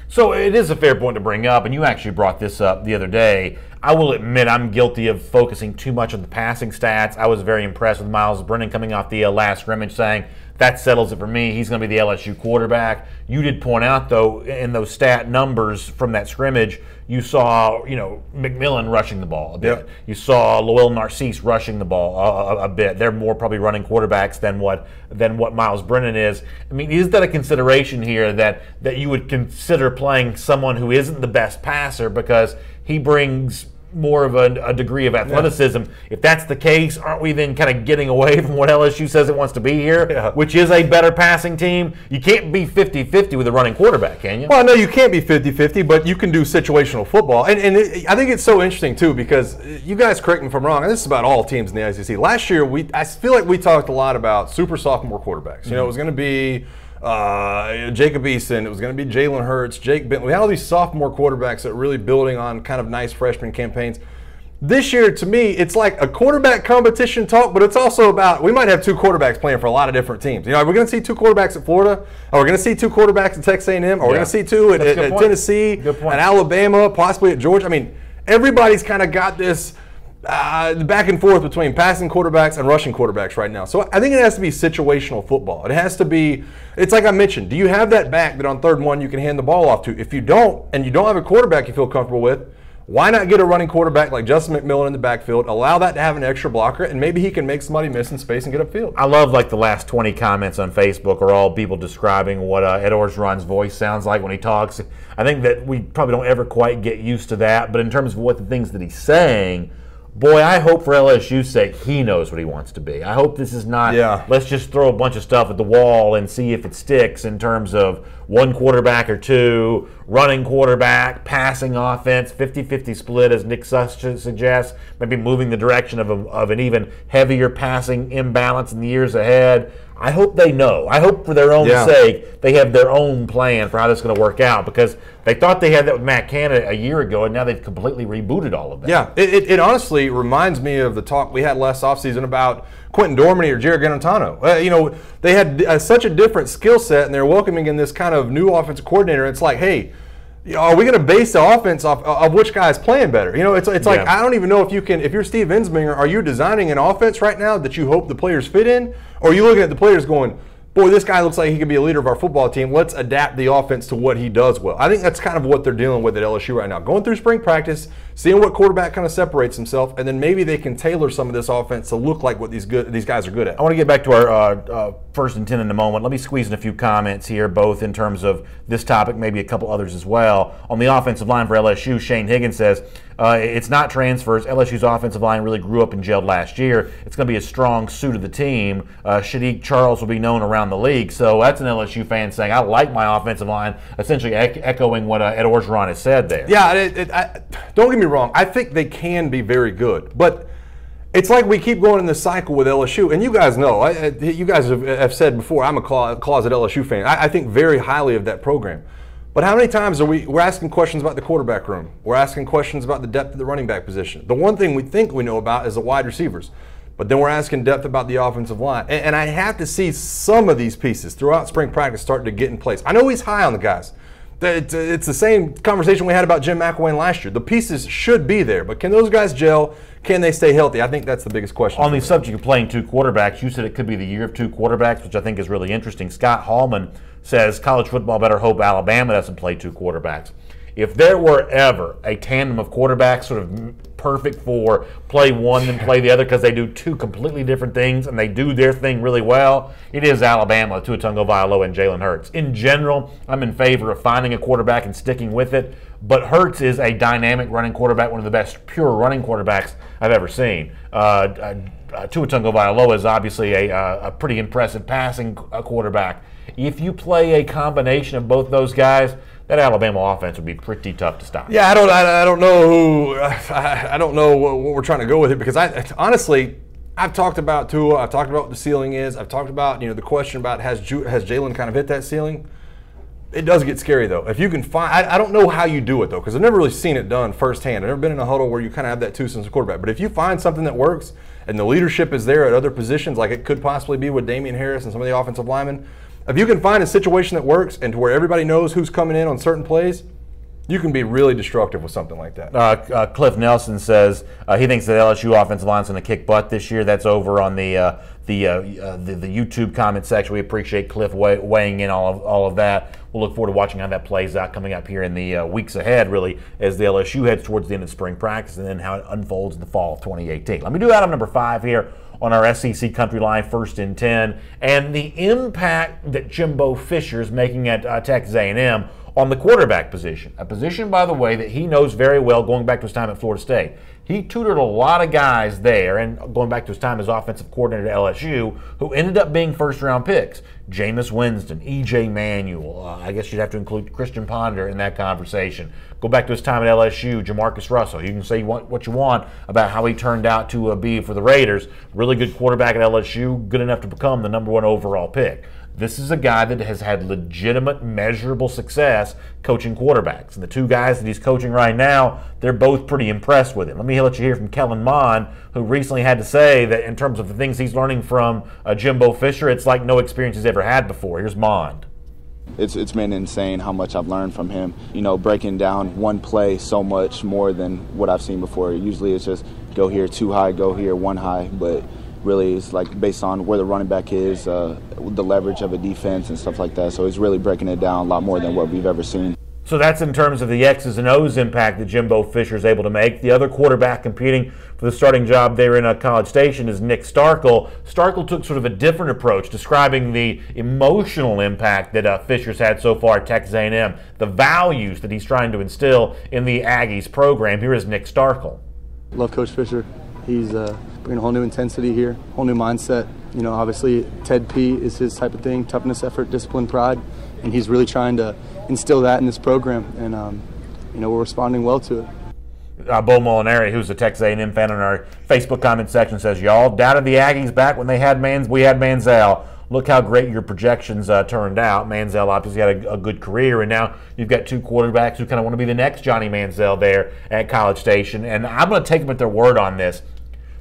So it is a fair point to bring up, and you actually brought this up the other day. I will admit I'm guilty of focusing too much on the passing stats. I was very impressed with Myles Brennan coming off the last scrimmage saying, that settles it for me. He's going to be the LSU quarterback. You did point out, though, in those stat numbers from that scrimmage, you saw, McMillan rushing the ball a bit. Yep. You saw Lowell Narcisse rushing the ball a bit. They're more probably running quarterbacks than what Myles Brennan is. I mean, is that a consideration here that you would consider playing someone who isn't the best passer because he brings more of a degree of athleticism? Yeah. If that's the case, aren't we then kind of getting away from what LSU says it wants to be here, which is a better passing team? You can't be 50-50 with a running quarterback, can you? Well, no, you can't be 50-50, but you can do situational football. And I think it's so interesting, too, because you guys correct me if I'm wrong, and this is about all teams in the SEC. Last year, I feel like we talked a lot about super sophomore quarterbacks. It was going to be Jacob Eason, it was going to be Jalen Hurts, Jake Bentley. We had all these sophomore quarterbacks that are really building on kind of nice freshman campaigns. This year, to me, it's like a quarterback competition talk, but it's also about, we might have two quarterbacks playing for a lot of different teams. Are we going to see two quarterbacks at Florida? Are we going to see two quarterbacks at Texas A&M? Are we going to see two at Tennessee, at Alabama, possibly at Georgia? I mean, everybody's kind of got this back and forth between passing quarterbacks and rushing quarterbacks right now. So I think it has to be situational football. It has to be, it's like I mentioned, do you have that back that on 3rd and 1 you can hand the ball off to? If you don't, and you don't have a quarterback you feel comfortable with, why not get a running quarterback like Justin McMillan in the backfield, allow that to have an extra blocker, and maybe he can make somebody miss in space and get upfield? I love the last 20 comments on Facebook are all people describing what Ed Orgeron's voice sounds like when he talks. I think that we probably don't ever quite get used to that, but in terms of what the things that he's saying, boy, I hope for LSU's sake he knows what he wants to be. I hope this is not, let's just throw a bunch of stuff at the wall and see if it sticks in terms of one quarterback or two, running quarterback, passing offense, 50-50 split as Nick suggests, maybe moving the direction of an even heavier passing imbalance in the years ahead. I hope they know. I hope for their own sake they have their own plan for how this is going to work out, because they thought they had that with Matt Canada a year ago, and now they've completely rebooted all of that. Yeah, it honestly reminds me of the talk we had last offseason about Quentin Dormany or Jared Garantano. They had such a different skill set, and they're welcoming in this kind of new offensive coordinator. It's like, hey, are we going to base the offense off of which guy is playing better? It's like, I don't even know if you can, if you're Steve Ensminger, are you designing an offense right now that you hope the players fit in? Or are you looking at the players going, boy, this guy looks like he could be a leader of our football team. Let's adapt the offense to what he does well. I think that's kind of what they're dealing with at LSU right now. Going through spring practice, seeing what quarterback kind of separates himself, and then maybe they can tailor some of this offense to look like what these guys are good at. I want to get back to our first and 10 in a moment. Let me squeeze in a few comments here, both in terms of this topic, maybe a couple others as well. On the offensive line for LSU, Shane Higgins says, it's not transfers. LSU's offensive line really grew up and gelled last year. It's going to be a strong suit of the team. Shadiq Charles will be known around the league. So that's an LSU fan saying, I like my offensive line, essentially echoing what Ed Orgeron has said there. Yeah, don't get me wrong. I think they can be very good. But it's like we keep going in this cycle with LSU. And you guys know, you guys have said before, I'm a closet LSU fan. I think very highly of that program. But how many times are we're asking questions about the quarterback room? We're asking questions about the depth of the running back position. The one thing we think we know about is the wide receivers. But then we're asking depth about the offensive line. And I have to see some of these pieces throughout spring practice starting to get in place. I know he's high on the guys. It's the same conversation we had about Jim McElwain last year. The pieces should be there, but can those guys gel? Can they stay healthy? I think that's the biggest question. On the subject of playing two quarterbacks, you said it could be the year of two quarterbacks, which I think is really interesting. Scott Hallman says college football better hope Alabama doesn't play two quarterbacks. If there were ever a tandem of quarterbacks sort of perfect for play one and play the other because they do two completely different things and they do their thing really well, it is Alabama, Tua Tagovailoa and Jalen Hurts. In general, I'm in favor of finding a quarterback and sticking with it, but Hurts is a dynamic running quarterback, one of the best pure running quarterbacks I've ever seen. Tua Tagovailoa is obviously a pretty impressive passing quarterback. If you play a combination of both those guys, that Alabama offense would be pretty tough to stop. Yeah, I don't know I don't know what we're trying to go with it, because honestly, I've talked about Tua. I've talked about what the ceiling is. I've talked about the question about has Jalen kind of hit that ceiling. It does get scary though. If you can find, I don't know how you do it though, because I've never really seen it done firsthand. I've never been in a huddle where you kind of have that two-sense quarterback. But if you find something that works and the leadership is there at other positions, like it could possibly be with Damian Harris and some of the offensive linemen, if you can find a situation that works and to where everybody knows who's coming in on certain plays, you can be really destructive with something like that. Cliff Nelson says he thinks that LSU offensive line is going to kick butt this year. That's over on the YouTube comment section. We appreciate Cliff weighing in all of that. We'll look forward to watching how that plays out coming up here in the weeks ahead, really, as the LSU heads towards the end of spring practice and then how it unfolds in the fall of 2018. Let me do item number 5 here on our SEC Country Line 1st and 10, and the impact that Jimbo Fisher is making at Texas A&M on the quarterback position. A position, by the way, that he knows very well going back to his time at Florida State. He tutored a lot of guys there, and going back to his time as offensive coordinator at LSU, who ended up being first-round picks. Jameis Winston, E.J. Manuel. I guess you'd have to include Christian Ponder in that conversation. Go back to his time at LSU, Jamarcus Russell. You can say what you want about how he turned out to be for the Raiders. Really good quarterback at LSU, good enough to become the #1 overall pick. This is a guy that has had legitimate, measurable success coaching quarterbacks. And the two guys that he's coaching right now, they're both pretty impressed with him. Let me let you hear from Kellen Mond, who recently had to say that in terms of the things he's learning from Jimbo Fisher, it's like no experience he's ever had before. Here's Mond. It's been insane how much I've learned from him. Breaking down one play so much more than what I've seen before. Usually it's just go here 2 high, go here 1 high, but really it's like based on where the running back is, the leverage of a defense and stuff like that. So he's really breaking it down a lot more than what we've ever seen. So that's in terms of the X's and O's impact that Jimbo Fisher is able to make. The other quarterback competing for the starting job there in College Station is Nick Starkel. Starkel took sort of a different approach, describing the emotional impact that Fisher's had so far at Texas A&M, the values that he's trying to instill in the Aggies program. Here is Nick Starkel. Love Coach Fisher. He's bringing a whole new intensity here, whole new mindset. Obviously Ted P is his type of thing, toughness, effort, discipline, pride, and he's really trying to instill that in this program, and we're responding well to it. Bo Molinari, who's a Texas A&M fan, in our Facebook comment section says, "Y'all doubted the Aggies back when we had Manziel. Look how great your projections turned out. Manziel obviously had a good career, and now you've got two quarterbacks who kind of want to be the next Johnny Manziel there at College Station." And I'm going to take them at their word on this.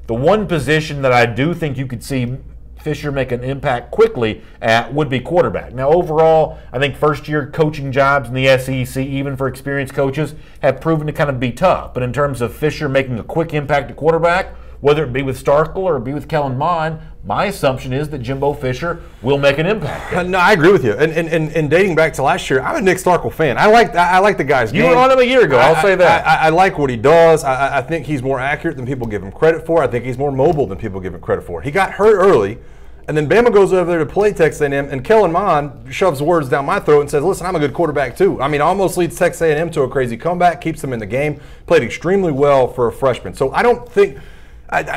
The one position that I do think you could see Fisher make an impact quickly at would be quarterback. Now, overall, I think first-year coaching jobs in the SEC, even for experienced coaches, have proven to kind of be tough. But in terms of Fisher making a quick impact at quarterback, whether it be with Starkel or it be with Kellen Mond, my assumption is that Jimbo Fisher will make an impact. No, I agree with you. And dating back to last year, I'm a Nick Starkel fan. I like the guy's game. You were on him a year ago. I'll say that. I like what he does. I think he's more accurate than people give him credit for. I think he's more mobile than people give him credit for. He got hurt early, and then Bama goes over there to play Texas A&M, and Kellen Mond shoves words down my throat and says, "Listen, I'm a good quarterback too." I mean, almost leads Texas A&M to a crazy comeback, keeps them in the game, played extremely well for a freshman. So I don't think –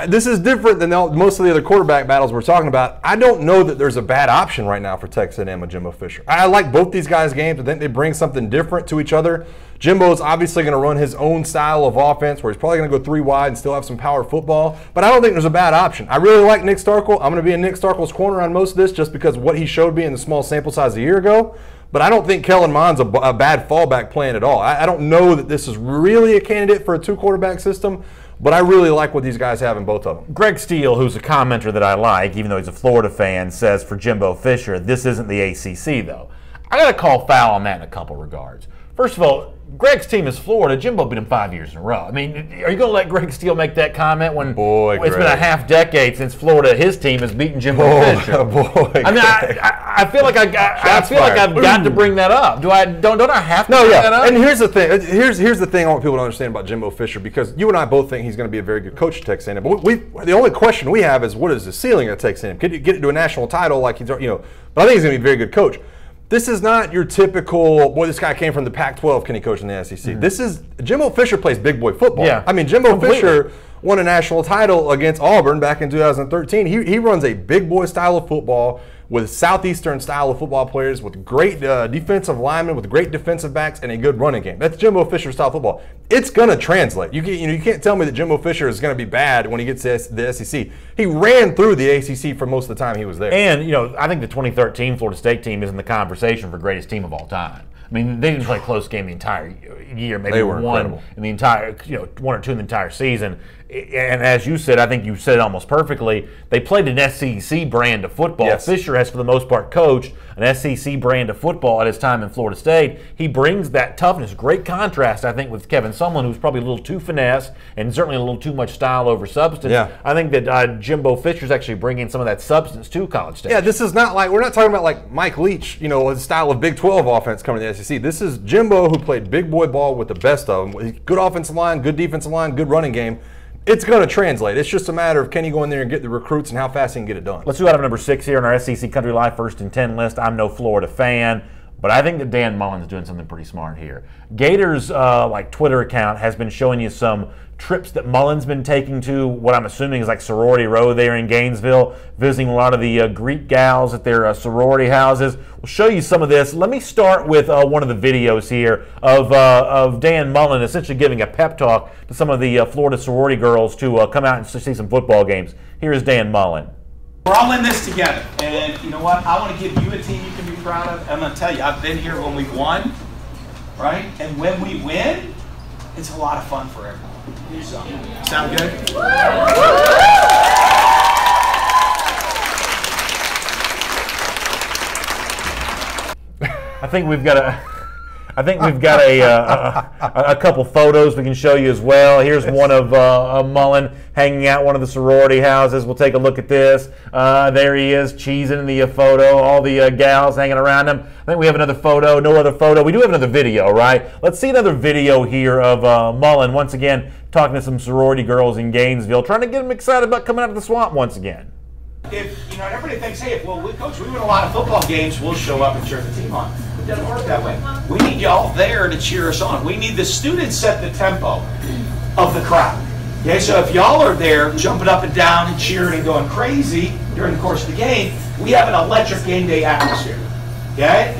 this is different than most of the other quarterback battles we're talking about. I don't know that there's a bad option right now for Texas A&M and Jimbo Fisher. I like both these guys' games. I think they bring something different to each other. Jimbo's obviously going to run his own style of offense where he's probably going to go 3 wide and still have some power football. But I don't think there's a bad option. I really like Nick Starkel. I'm going to be in Nick Starkel's corner on most of this just because of what he showed me in the small sample size a year ago. But I don't think Kellen Mond's a bad fallback plan at all. I don't know that this is really a candidate for a 2-quarterback system. But I really like what these guys have in both of them. Greg Steele, who's a commenter that I like, even though he's a Florida fan, says for Jimbo Fisher, this isn't the ACC, though. I got to call foul on that in a couple regards. First of all, Greg's team is Florida. Jimbo beat him 5 years in a row. I mean, are you going to let Greg Steele make that comment when it's been a half decade since Florida, his team, has beaten Jimbo Fisher? I mean, I feel like I've got to bring that up. Don't I have to bring that up? And here's the thing. Here's the thing I want people to understand about Jimbo Fisher, because you and I both think he's going to be a very good coach at Texas A&M. But the only question we have is, what is the ceiling at Texas A&M? Could you get it to a national title like he's, But I think he's going to be a very good coach. This is not your typical, boy, this guy came from the Pac-12, can he coach in the SEC? Mm-hmm. This is, Jimbo Fisher plays big boy football. Yeah, I mean, Jimbo Fisher won a national title against Auburn back in 2013. He runs a big boy style of football with Southeastern style of football players, with great defensive linemen, with great defensive backs, and a good running game. That's Jimbo Fisher style football. It's going to translate. You can't tell me that Jimbo Fisher is going to be bad when he gets to the SEC. He ran through the ACC for most of the time he was there. And, I think the 2013 Florida State team is in the conversation for greatest team of all time. I mean, they didn't play a close game the entire year. Maybe they were one incredible. in the entire, one or two in the entire season. And as you said, I think you said it almost perfectly. They played an SEC brand of football. Yes. Fisher has, for the most part, coached an SEC brand of football at his time in Florida State. He brings that toughness. Great contrast, I think, with Kevin Sumlin, who's probably a little too finesse and certainly a little too much style over substance. Yeah. I think that Jimbo Fisher's actually bringing some of that substance to College Station. Yeah, this is not like, we're not talking about like Mike Leach, his style of Big 12 offense coming to the SEC. This is Jimbo, who played big boy ball with the best of them. Good offensive line, good defensive line, good running game. It's going to translate. It's just a matter of, can he go in there and get the recruits and how fast he can get it done. Let's do item number 6 here on our SEC Country Live First and 10 list. I'm no Florida fan, but I think that Dan Mullen's doing something pretty smart here. Gators' Twitter account has been showing you some trips that Mullen's been taking to what I'm assuming is like Sorority Row there in Gainesville, visiting a lot of the Greek gals at their sorority houses. We'll show you some of this. Let me start with one of the videos here of Dan Mullen essentially giving a pep talk to some of the Florida sorority girls to come out and see some football games. Here is Dan Mullen. We're all in this together, and you know what? I want to give you a team you can be proud of. I'm going to tell you, I've been here when we've won, right? And when we win, it's a lot of fun for everyone. Sound good? I think we've got a couple photos we can show you as well. Here's one of Mullen hanging out one of the sorority houses. We'll take a look at this. There he is, cheesing in the photo. All the gals hanging around him. I think we have another photo. No other photo. We do have another video, right? Let's see another video here of Mullen once again talking to some sorority girls in Gainesville, trying to get them excited about coming out of the swamp once again. If everybody thinks, hey, coach, we win a lot of football games, we'll show up and cheer the team on. It doesn't work that way. We need y'all there to cheer us on. We need the students set the tempo of the crowd. Okay, so if y'all are there jumping up and down and cheering and going crazy during the course of the game, we have an electric game day atmosphere. Okay?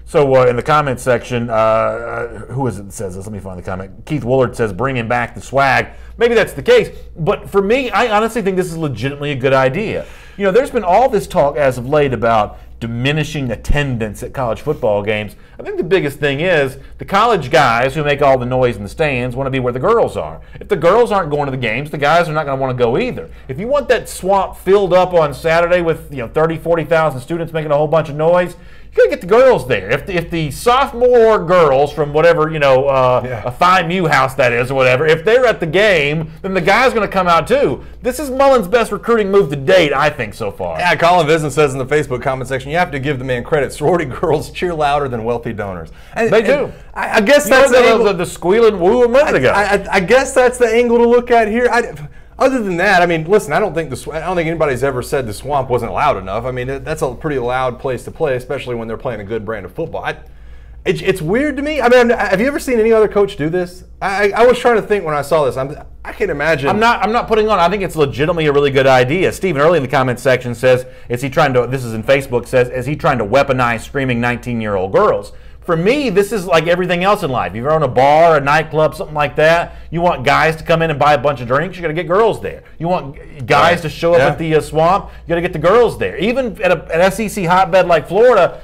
So in the comment section, who is it that says this? Let me find the comment. Keith Woolard says, bringing back the swag. Maybe that's the case. But for me, I honestly think this is legitimately a good idea. There's been all this talk as of late about diminishing attendance at college football games. I think the biggest thing is the college guys who make all the noise in the stands want to be where the girls are. If the girls aren't going to the games, the guys are not going to want to go either. If you want that swamp filled up on Saturday with 30, 40,000 students making a whole bunch of noise, you got to get the girls there. If the sophomore girls from whatever, a Phi Mu house that is or whatever, if they're at the game, then the guy's going to come out too. This is Mullen's best recruiting move to date, I think, so far. Yeah, Colin Visden says in the Facebook comment section, you have to give the man credit. Sorority girls cheer louder than wealthy donors. They do. I guess that's the squealing woo a minute ago. I guess that's the angle to look at here. Other than that, I mean, listen, I don't think anybody's ever said the swamp wasn't loud enough. I mean, that's a pretty loud place to play, especially when they're playing a good brand of football. It's weird to me. I mean, have you ever seen any other coach do this? I was trying to think when I saw this. I can't imagine. I'm not putting on. I think it's legitimately a really good idea. Stephen Early in the comment section says, this is in Facebook, says, is he trying to weaponize screaming 19-year-old girls? For me, this is like everything else in life. If you're on a bar, a nightclub, something like that, you want guys to come in and buy a bunch of drinks, you got to get girls there. You want guys to show up at the swamp, you got to get the girls there. Even at an SEC hotbed like Florida,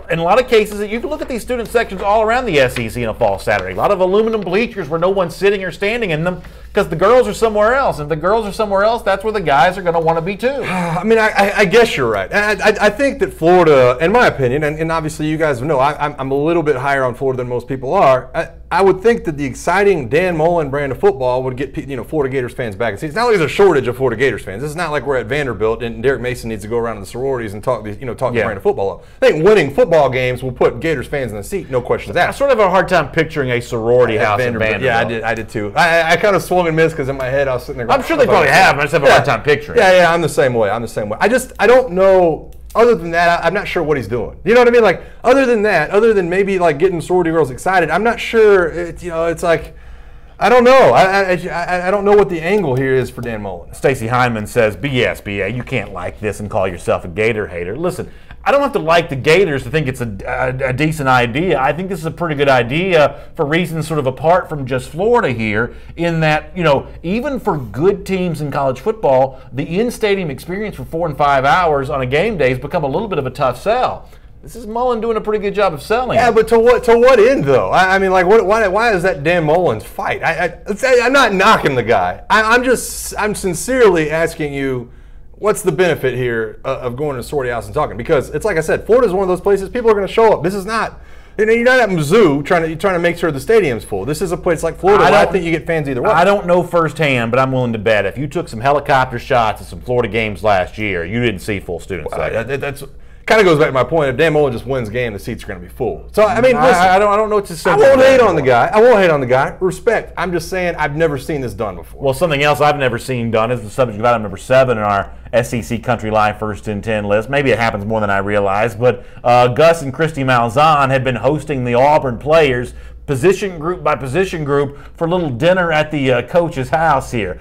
in a lot of cases, you can look at these student sections all around the SEC on a fall Saturday. A lot of aluminum bleachers where no one's sitting or standing in them. because the girls are somewhere else. And if the girls are somewhere else, that's where the guys are going to want to be too. I mean, I guess you're right. I think that Florida, in my opinion, and obviously you guys know, I'm a little bit higher on Florida than most people are. I would think that the exciting Dan Mullen brand of football would get Florida Gators fans back. It's not like there's a shortage of Florida Gators fans. It's not like we're at Vanderbilt and Derek Mason needs to go around to the sororities and talk the brand of football up. I think winning football games will put Gators fans in the seat, no questions asked. I sort of have a hard time picturing a sorority house in Vanderbilt. Yeah, I did too. I kind of swung and missed because in my head I was sitting there going, I'm sure they probably have. I just have a hard time picturing. Yeah, I'm the same way. I don't know. Other than that, I'm not sure what he's doing. You know what I mean? Like, other than that, other than maybe like getting sorority girls excited, I'm not sure. It's like, I don't know. I don't know what the angle here is for Dan Mullen. Stacy Hyman says, BS, BA, you can't like this and call yourself a Gator hater. Listen, I don't have to like the Gators to think it's a decent idea. I think this is a pretty good idea for reasons sort of apart from just Florida here, in that, even for good teams in college football, the in-stadium experience for 4 and 5 hours on a game day has become a little bit of a tough sell. This is Mullen doing a pretty good job of selling. Yeah, but to what end though? I mean, like, why is that Dan Mullen's fight? I'm not knocking the guy. I'm sincerely asking you, what's the benefit here of going to a sorority house and talking? Because it's like I said, Florida is one of those places people are going to show up. This is not. You're not at Mizzou trying to make sure the stadium's full. This is a place like Florida where I think you get fans either way. I don't know firsthand, but I'm willing to bet if you took some helicopter shots at some Florida games last year, you didn't see full students. That's kind of goes back to my point. If Dan Mullen just wins game, the seats are going to be full. So I mean, listen, I don't know what to say. I won't hate on the guy. Respect. I'm just saying I've never seen this done before. Well, something else I've never seen done is the subject of item number 7 in our SEC Country Live First and 10 list. Maybe it happens more than I realize, but Gus and Christy Malzahn had been hosting the Auburn players position group by position group for a little dinner at the coach's house here.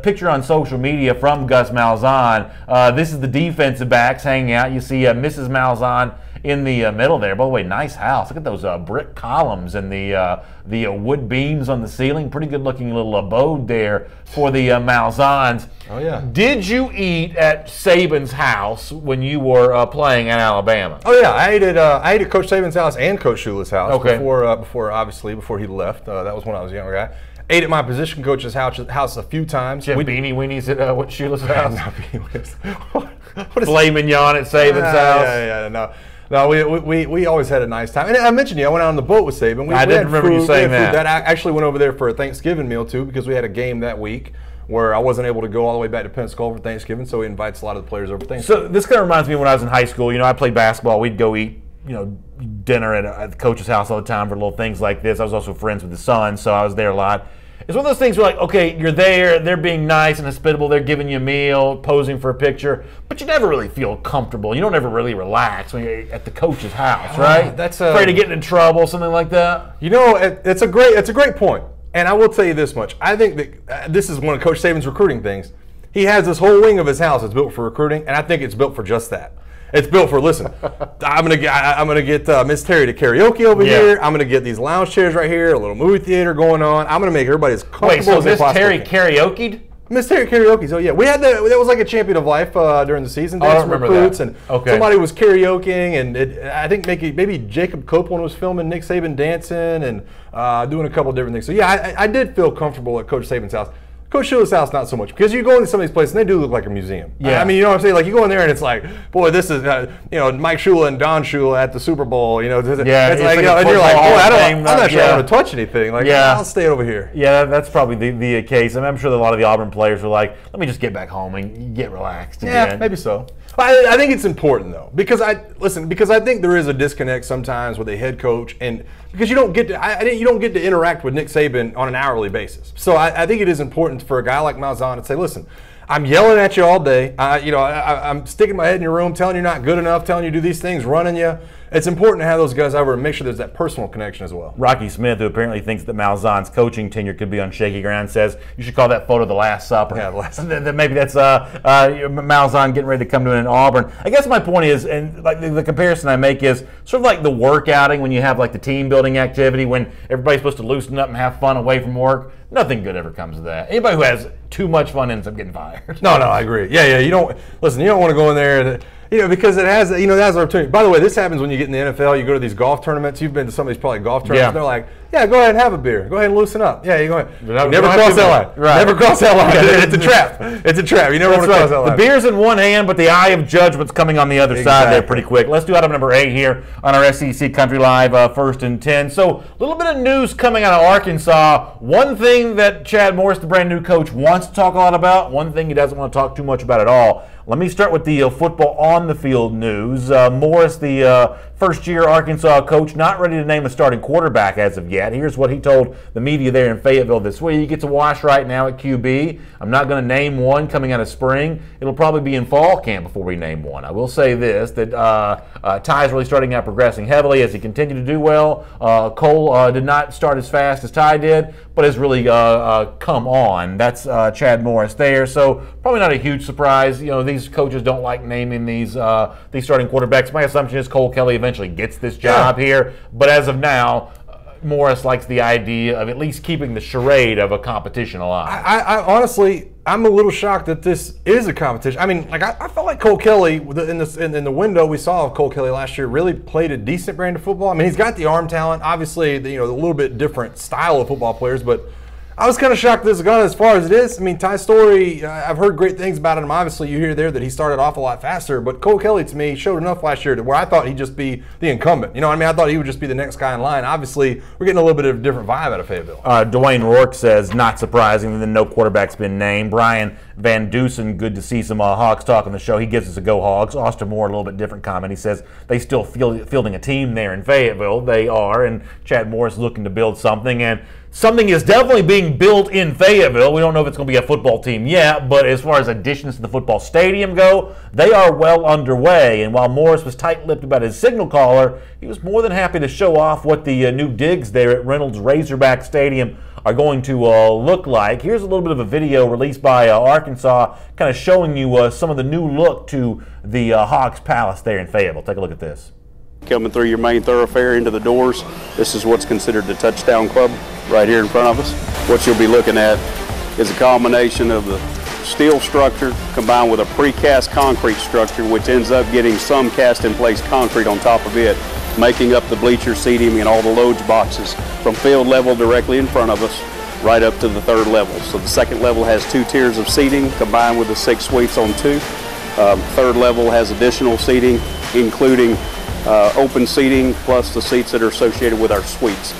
Picture on social media from Gus Malzahn. This is the defensive backs hanging out. You see Mrs. Malzahn in the middle there. By the way, nice house. Look at those brick columns and the wood beams on the ceiling. Pretty good looking little abode there for the Malzahns. Oh yeah. Did you eat at Saban's house when you were playing at Alabama? Oh yeah, I ate at Coach Saban's house and Coach Shula's house. Okay. Before he left. That was when I was a younger guy. Ate at my position coach's house a few times. Did you have beanie weenies at what Shula's house? Not beanie weenies. Filet mignon at Saban's house. No, we always had a nice time. And I mentioned I went out on the boat with Saban. I didn't remember you saying that. I actually went over there for a Thanksgiving meal too because we had a game that week where I wasn't able to go all the way back to Pensacola for Thanksgiving, so he invites a lot of the players over for Thanksgiving. So this kind of reminds me of when I was in high school. I played basketball. We'd go eat dinner at the coach's house all the time for little things like this. I was also friends with his son, so I was there a lot. It's one of those things where, like, okay, you're there, they're being nice and hospitable, they're giving you a meal, posing for a picture, but you never really feel comfortable. You don't ever really relax when you're at the coach's house, right? That's afraid of getting in trouble, something like that. It's a great point. And I will tell you this much. I think that this is one of Coach Saban's recruiting things. He has this whole wing of his house that's built for recruiting, and I think it's built for just that. It's built for, listen, I'm gonna get Miss Terry to karaoke over here. I'm gonna get these lounge chairs right here, a little movie theater going on. I'm gonna make everybody as comfortable as they possibly can. Miss Terry karaoke'd? Miss Terry karaoke. So yeah, we had that was like a champion of life during the season. I remember recruits that. And somebody was karaokeing, and I think maybe Jacob Copeland was filming Nick Saban dancing and doing a couple of different things. So yeah, I did feel comfortable at Coach Saban's house. Coach Shula's house, not so much, because you go into some of these places and they do look like a museum. Yeah. I mean, you know what I'm saying? Like, you go in there and it's like, boy, this is, Mike Shula and Don Shula at the Super Bowl. It's like, and you're like, boy, I'm not sure I want to touch anything. Like, I'll stay over here. Yeah, that's probably the case. I mean, I'm sure that a lot of the Auburn players were like, let me just get back home and get relaxed again. Yeah, maybe so. I think it's important though, because I think there is a disconnect sometimes with a head coach, and because you don't get to interact with Nick Saban on an hourly basis. So I think it is important for a guy like Malzahn to say, listen, I'm yelling at you all day. I'm sticking my head in your room, telling you you're not good enough, telling you to do these things, running you. It's important to have those guys over and make sure there's that personal connection as well. Rocky Smith, who apparently thinks that Malzahn's coaching tenure could be on shaky ground, says you should call that photo the Last Supper. Yeah, maybe that's Malzahn getting ready to come to an Auburn. I guess my point is, and like the comparison I make is sort of like the work outing when you have like the team building activity when everybody's supposed to loosen up and have fun away from work. Nothing good ever comes of that. Anybody who has too much fun ends up getting fired. No, I agree. Yeah, you don't want to go in there. because it has, it has an opportunity. By the way, this happens when you get in the NFL. You go to these golf tournaments. You've been to some of these probably golf tournaments. Yeah. They're like, yeah, go ahead and have a beer. Go ahead and loosen up. Yeah, you go ahead. You never don't cross have that to- line. right. Never cross that line. It's a trap. It's a trap. You never want to cross that line. The beer's in one hand, but the eye of judgment's coming on the other side there pretty quick. Let's do item number 8 here on our SEC Country Live 1st and 10. So a little bit of news coming out of Arkansas. One thing that Chad Morris, the brand new coach, wants to talk a lot about. One thing he doesn't want to talk too much about at all. Let me start with the football on the field news. Morris, the first-year Arkansas coach, not ready to name a starting quarterback as of yet. Here's what he told the media there in Fayetteville this week. It's a wash right now at QB. I'm not going to name one coming out of spring. It'll probably be in fall camp before we name one. I will say this, that Ty's really starting out progressing heavily as he continued to do well. Cole did not start as fast as Ty did, but has really come on. That's Chad Morris there. So probably not a huge surprise. These coaches don't like naming these starting quarterbacks. My assumption is Cole Kelly eventually gets this job here, but as of now, Morris likes the idea of at least keeping the charade of a competition alive. I honestly, I'm a little shocked that this is a competition. I mean, I felt like Cole Kelly in the window we saw of Cole Kelly last year really played a decent brand of football. I mean, he's got the arm talent. Obviously, the little bit different style of football players, but I was kind of shocked this has gone as far as it is. I mean, Ty Story, I've heard great things about him. Obviously, you hear there that he started off a lot faster, but Cole Kelly, to me, showed enough last year to where I thought he'd just be the incumbent. I thought he would just be the next guy in line. Obviously, we're getting a little bit of a different vibe out of Fayetteville. Dwayne Rourke says, not surprising that no quarterback's been named. Brian Van Dusen, good to see some Hogs talk on the show. He gives us a go Hogs. Austin Moore, a little bit different comment. He says they still fielding a team there in Fayetteville. They are, and Chad Morris is looking to build something, and something is definitely being built in Fayetteville. We don't know if it's going to be a football team yet, but as far as additions to the football stadium go, they are well underway. And while Morris was tight-lipped about his signal caller, he was more than happy to show off what the new digs there at Reynolds Razorback Stadium are going to look like. Here's a little bit of a video released by Arkansas, kind of showing you some of the new look to the Hogs Palace there in Fayetteville. Take a look at this. Coming through your main thoroughfare into the doors, this is what's considered the touchdown club right here in front of us. What you'll be looking at is a combination of the steel structure combined with a precast concrete structure, which ends up getting some cast in place concrete on top of it, making up the bleacher seating and all the loge boxes from field level directly in front of us right up to the third level. So the second level has 2 tiers of seating combined with the 6 suites on 2. Third level has additional seating, including open seating plus the seats that are associated with our suites.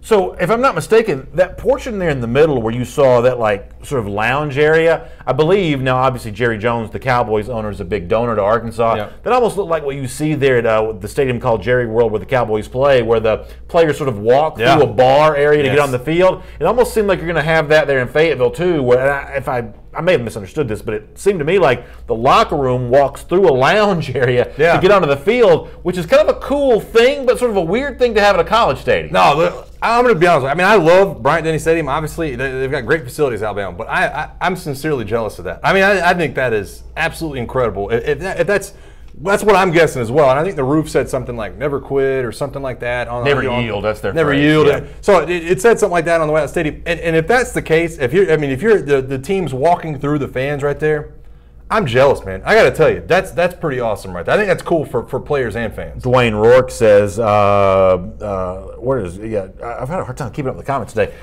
So, if I'm not mistaken, that portion there in the middle where you saw that sort of lounge area, I believe, now obviously Jerry Jones, the Cowboys owner, is a big donor to Arkansas. Yeah. That almost looked like what you see there at the stadium called Jerry World where the Cowboys play, where the players sort of walk through a bar area to get on the field. It almost seemed like you're going to have that there in Fayetteville too, where I may have misunderstood this, but it seemed to me like the locker room walks through a lounge area to get onto the field, which is kind of a cool thing, but sort of a weird thing to have at a college stadium. No, I'm going to be honest with you. I mean, I love Bryant-Denny Stadium. Obviously, they've got great facilities in Alabama, but I'm sincerely jealous of that. I mean, I think that is absolutely incredible. If that's what I'm guessing as well. And I think the roof said something like "never quit" or something like that. Never yield. That's their never phrase. yield. Yeah. So it said something like that on the way out of the stadium. And if that's the case, if you're the team's walking through the fans right there, I'm jealous, man. I got to tell you, that's pretty awesome right there. I think that's cool for players and fans. Dwayne Rourke says, I've had a hard time keeping up with the comments today.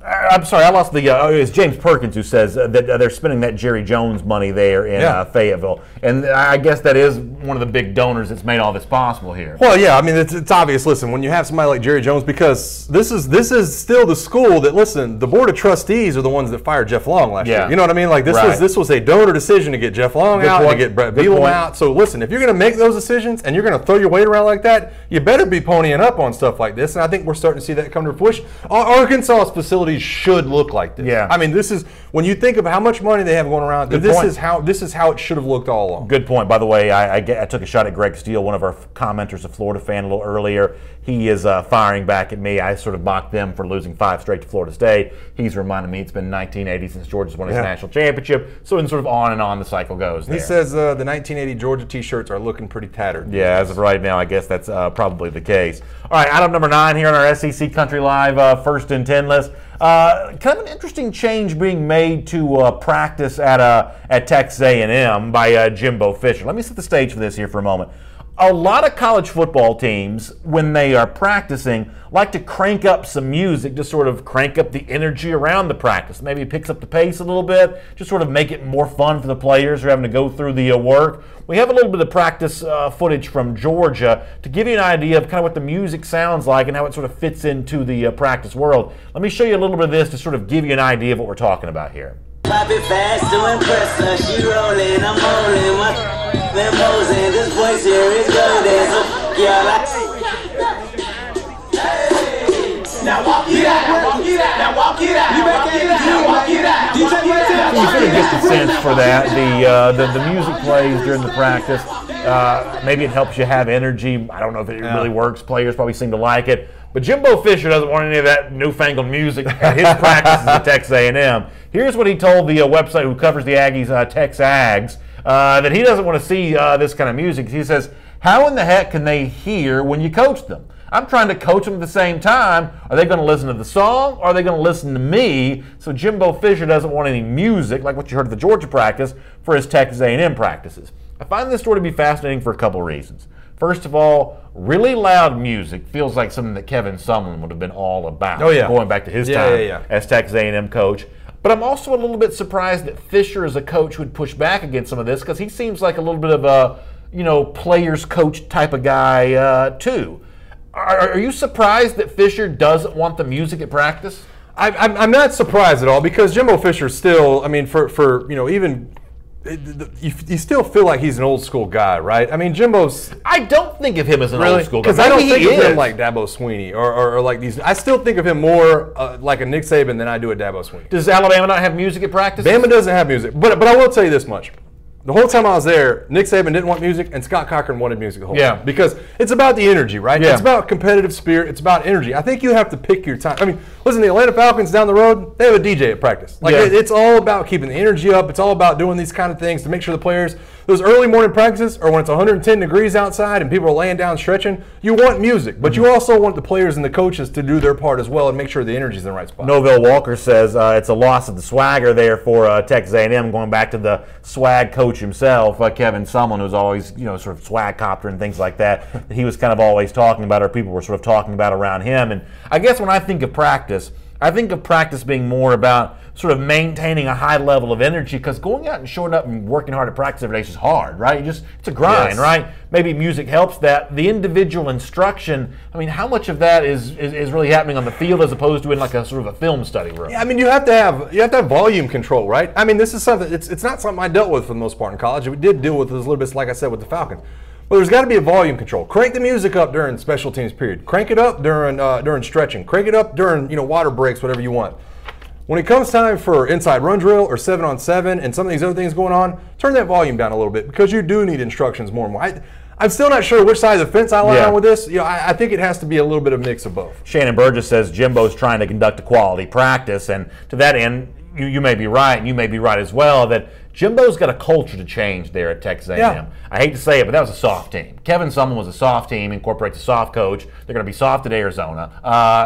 I'm sorry, I lost the. It's James Perkins who says that they're spending that Jerry Jones money there in Fayetteville, and I guess that is one of the big donors that's made all this possible here. Well, yeah, I mean it's obvious. Listen, when you have somebody like Jerry Jones, because this is still the school that the board of trustees are the ones that fired Jeff Long last year. You know what I mean? Like this was a donor decision to get Jeff Long out and to get Brett Bielema out. So listen, if you're going to make those decisions and you're going to throw your weight around like that, you better be ponying up on stuff like this. And I think we're starting to see that come to fruition. Arkansas's facilities should look like this. Yeah. I mean, this is when you think of how much money they have going around. This is how it should have looked all along. Good point. By the way, I took a shot at Greg Steele, one of our commenters, a Florida fan, a little earlier. He is firing back at me. I sort of mocked them for losing 5 straight to Florida State. He's reminded me it's been 1980 since Georgia's won his national championship. So, and sort of on the cycle goes there. He says the 1980 Georgia T-shirts are looking pretty tattered. Yeah, as of right now, I guess that's probably the case. All right, item number 9 here on our SEC Country Live 1st and 10 list. Kind of an interesting change being made to practice at Texas A&M by Jimbo Fisher. Let me set the stage for this here for a moment. A lot of college football teams, when they are practicing, like to crank up some music to sort of crank up the energy around the practice. Maybe it picks up the pace a little bit, just sort of make it more fun for the players who are having to go through the work. We have a little bit of practice footage from Georgia to give you an idea of kind of what the music sounds like and how it sort of fits into the practice world. Let me show you a little bit of this to sort of give you an idea of what we're talking about here. Pop it fast to impress her. She rolling, I'm holding my then posing. This voice here is golden. So yeah, now walk it out. Now walk it out. Now walk it out. Now walk it out. You sort of get the sense for that. The music plays during the practice. Maybe it helps you have energy. I don't know if it really works. Players probably seem to like it. But Jimbo Fisher doesn't want any of that newfangled music at his practices at Texas A&M. Here's what he told the website who covers the Aggies, Tex Ags, that he doesn't want to see this kind of music. He says, how in the heck can they hear when you coach them? I'm trying to coach them at the same time. Are they going to listen to the song or are they going to listen to me? So Jimbo Fisher doesn't want any music, like what you heard at the Georgia practice, for his Texas A&M practices. I find this story to be fascinating for a couple of reasons. First of all, really loud music feels like something that Kevin Sumlin would have been all about, going back to his time as Texas A&M coach. But I'm also a little bit surprised that Fisher as a coach would push back against some of this because he seems like a little bit of a, players coach type of guy too. Are you surprised that Fisher doesn't want the music at practice? I'm not surprised at all because Jimbo Fisher still, I mean, even you still feel like he's an old school guy, right? I mean, Jimbo's. I don't think of him as an old school guy. Because I don't think of him like Dabo Swinney or like these. I still think of him more like a Nick Saban than I do a Dabo Swinney. Does Alabama not have music at practice? Bama doesn't have music, but I will tell you this much. The whole time I was there, Nick Saban didn't want music, and Scott Cochran wanted music the whole time. Because it's about the energy, right? It's about competitive spirit. It's about energy. I think you have to pick your time. I mean, listen, the Atlanta Falcons down the road, they have a DJ at practice. Like, it's all about keeping the energy up. It's all about doing these kind of things to make sure the players, those early morning practices, or when it's 110 degrees outside and people are laying down stretching, you want music. But you also want the players and the coaches to do their part as well and make sure the energy's in the right spot. Novell Walker says it's a loss of the swagger there for Texas A&M, going back to the swag coach himself, Kevin Sumlin, who's always, sort of swag copter and things like that he was kind of always talking about, or people were sort of talking about around him. And I guess when I think of practice being more about sort of maintaining a high level of energy, because going out and showing up and working hard at practice every day is just hard, right? It's a grind, right? Maybe music helps that. The individual instruction, I mean, how much of that is really happening on the field as opposed to in like a sort of a film study room? Yeah, I mean, you have to have volume control, right? I mean, this is something, it's not something I dealt with for the most part in college. We did deal with this a little bit, like I said, with the Falcons. But there's got to be a volume control. Crank the music up during special teams period. Crank it up during stretching. Crank it up during water breaks, whatever you want. When it comes time for inside run drill or 7-on-7 and some of these other things going on, turn that volume down a little bit because you do need instructions more and more. I'm still not sure which side of the fence I lie on with this. I think it has to be a little bit of a mix of both. Shannon Burgess says Jimbo's trying to conduct a quality practice, and to that end, you may be right, and you may be right as well, that Jimbo's got a culture to change there at Texas A&M. Yeah. I hate to say it, but that was a soft team. Kevin Sumlin was a soft team, incorporates a soft coach. They're going to be soft at Arizona.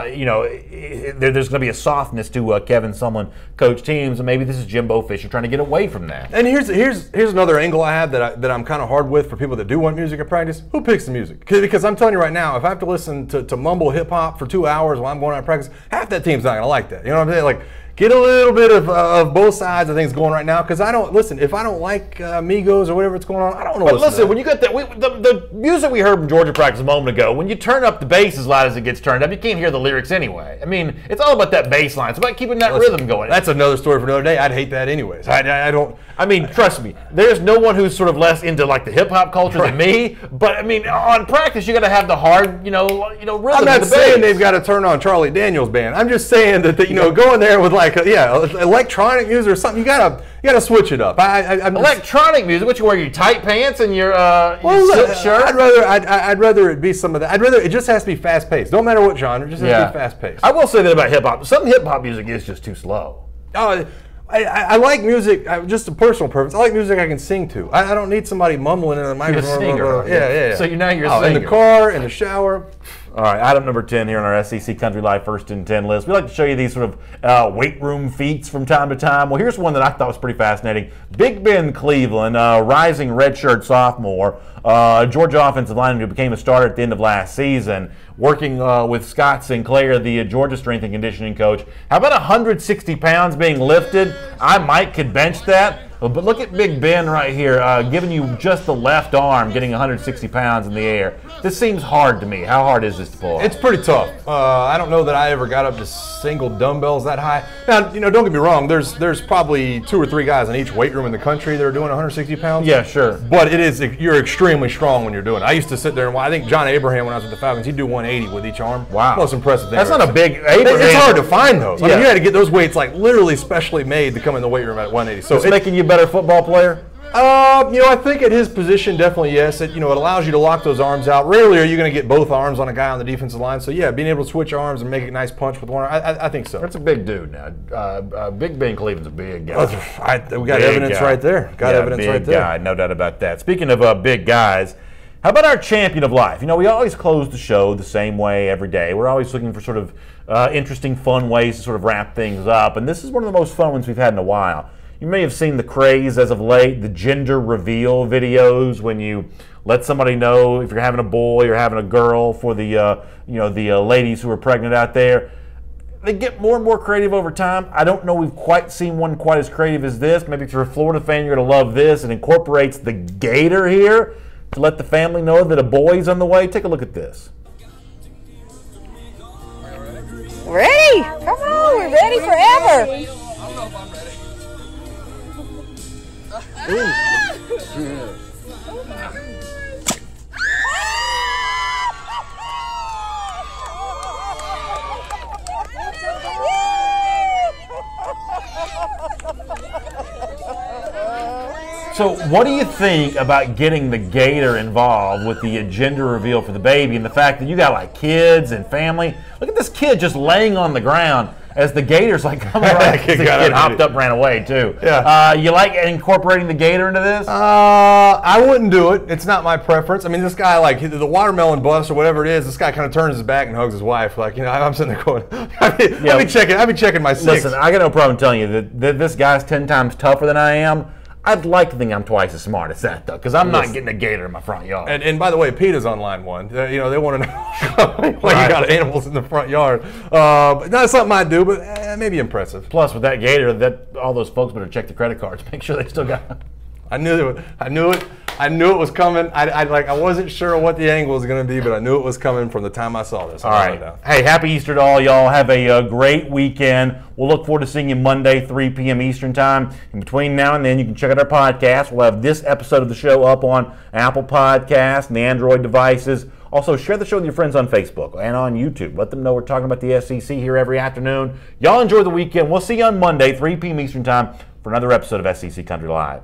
There's going to be a softness to Kevin Sumlin coach teams, and maybe this is Jimbo Fisher trying to get away from that. And here's another angle I have that I'm kind of hard with for people that do want music at practice. Who picks the music? Because I'm telling you right now, if I have to listen to mumble hip hop for 2 hours while I'm going out of practice, half that team's not going to like that. You know what I'm saying? Like, get a little bit of both sides of things going right now, because if I don't like Migos or whatever that's going on, I don't know. But listen, when you get that, the music we heard from Georgia practice a moment ago, when you turn up the bass as loud as it gets turned up, you can't hear the lyrics anyway. I mean, it's all about that bass line. It's about keeping that rhythm going. That's another story for another day. I'd hate that anyways. I don't. I mean, trust me, there's no one who's sort of less into like the hip hop culture than me. But I mean, on practice, you got to have the hard, rhythm. I'm not saying they've got to turn on Charlie Daniels band. I'm just saying that going there with like electronic music or something, you gotta switch it up. Electronic music? What, you wear your tight pants and your silk shirt? I'd rather it be some of that. I'd rather it just has to be fast paced. Don't matter what genre, it just has to be fast paced. I will say that about hip hop. Some hip hop music is just too slow. Oh, I like music, just a personal preference. I like music I can sing to. I don't need somebody mumbling in the microphone. You're a singer. Yeah. So now you're a singer. In the car, in the shower. All right, item number 10 here on our SEC Country Live First and 10 list. We like to show you these sort of weight room feats from time to time. Well, here's one that I thought was pretty fascinating. Big Ben Cleveland, rising redshirt sophomore, Georgia offensive lineman who became a starter at the end of last season, working with Scott Sinclair, the Georgia strength and conditioning coach. How about 160 pounds being lifted? I might could bench that. But look at Big Ben right here, giving you just the left arm, getting 160 pounds in the air. This seems hard to me. How hard is this to pull off? It's pretty tough. I don't know that I ever got up to single dumbbells that high. Now, don't get me wrong. There's probably 2 or 3 guys in each weight room in the country that are doing 160 pounds. Yeah, sure. But you're extremely strong when you're doing it. I used to sit there and I think John Abraham, when I was with the Falcons, he'd do 180 with each arm. Wow. Most impressive thing. That's not a big. It's hard to find those. Yeah. I mean, you had to get those weights like literally specially made to come in the weight room at 180. So it's making you a better football player? I think at his position, definitely yes. It allows you to lock those arms out. Rarely are you going to get both arms on a guy on the defensive line. So yeah, being able to switch arms and make a nice punch with one arm, I think so. That's a big dude now. Big Ben Cleveland's a big guy. We got evidence right there. Evidence right there. Guy, no doubt about that. Speaking of big guys, how about our champion of life? We always close the show the same way every day. We're always looking for sort of interesting, fun ways to sort of wrap things up. And this is one of the most fun ones we've had in a while. You may have seen the craze as of late, the gender reveal videos when you let somebody know if you're having a boy or having a girl for the ladies who are pregnant out there. They get more and more creative over time. I don't know we've quite seen one quite as creative as this. Maybe if you're a Florida fan, you're going to love this. It incorporates the gator here to let the family know that a boy's on the way. Take a look at this. Ready? Come on, we're ready forever. I don't know if I'm ready. So what do you think about getting the gator involved with the gender reveal for the baby and the fact that you got like kids and family? Look at this kid just laying on the ground as the gator's like coming around. The kid hopped up, ran away too. Yeah. You like incorporating the gator into this? I wouldn't do it. It's not my preference. I mean, this guy, like the watermelon bus or whatever it is, this guy kind of turns his back and hugs his wife. Like, I'm sitting there going, I'd be checking my six. Listen, I got no problem telling you that this guy's 10 times tougher than I am. I'd like to think I'm twice as smart as that, though, because I'm not getting a gator in my front yard. And by the way, PETA's on line 1. They want to know why you got animals in the front yard. But not something I'd do, but maybe impressive. Plus, with that gator, all those folks better check the credit cards, make sure they still got it. I knew it was coming. I wasn't sure what the angle was going to be, but I knew it was coming from the time I saw this. All right. Hey, happy Easter to all y'all. Have a great weekend. We'll look forward to seeing you Monday, 3 p.m. Eastern Time. In between now and then, you can check out our podcast. We'll have this episode of the show up on Apple Podcasts and the Android devices. Also, share the show with your friends on Facebook and on YouTube. Let them know we're talking about the SEC here every afternoon. Y'all enjoy the weekend. We'll see you on Monday, 3 p.m. Eastern Time for another episode of SEC Country Live.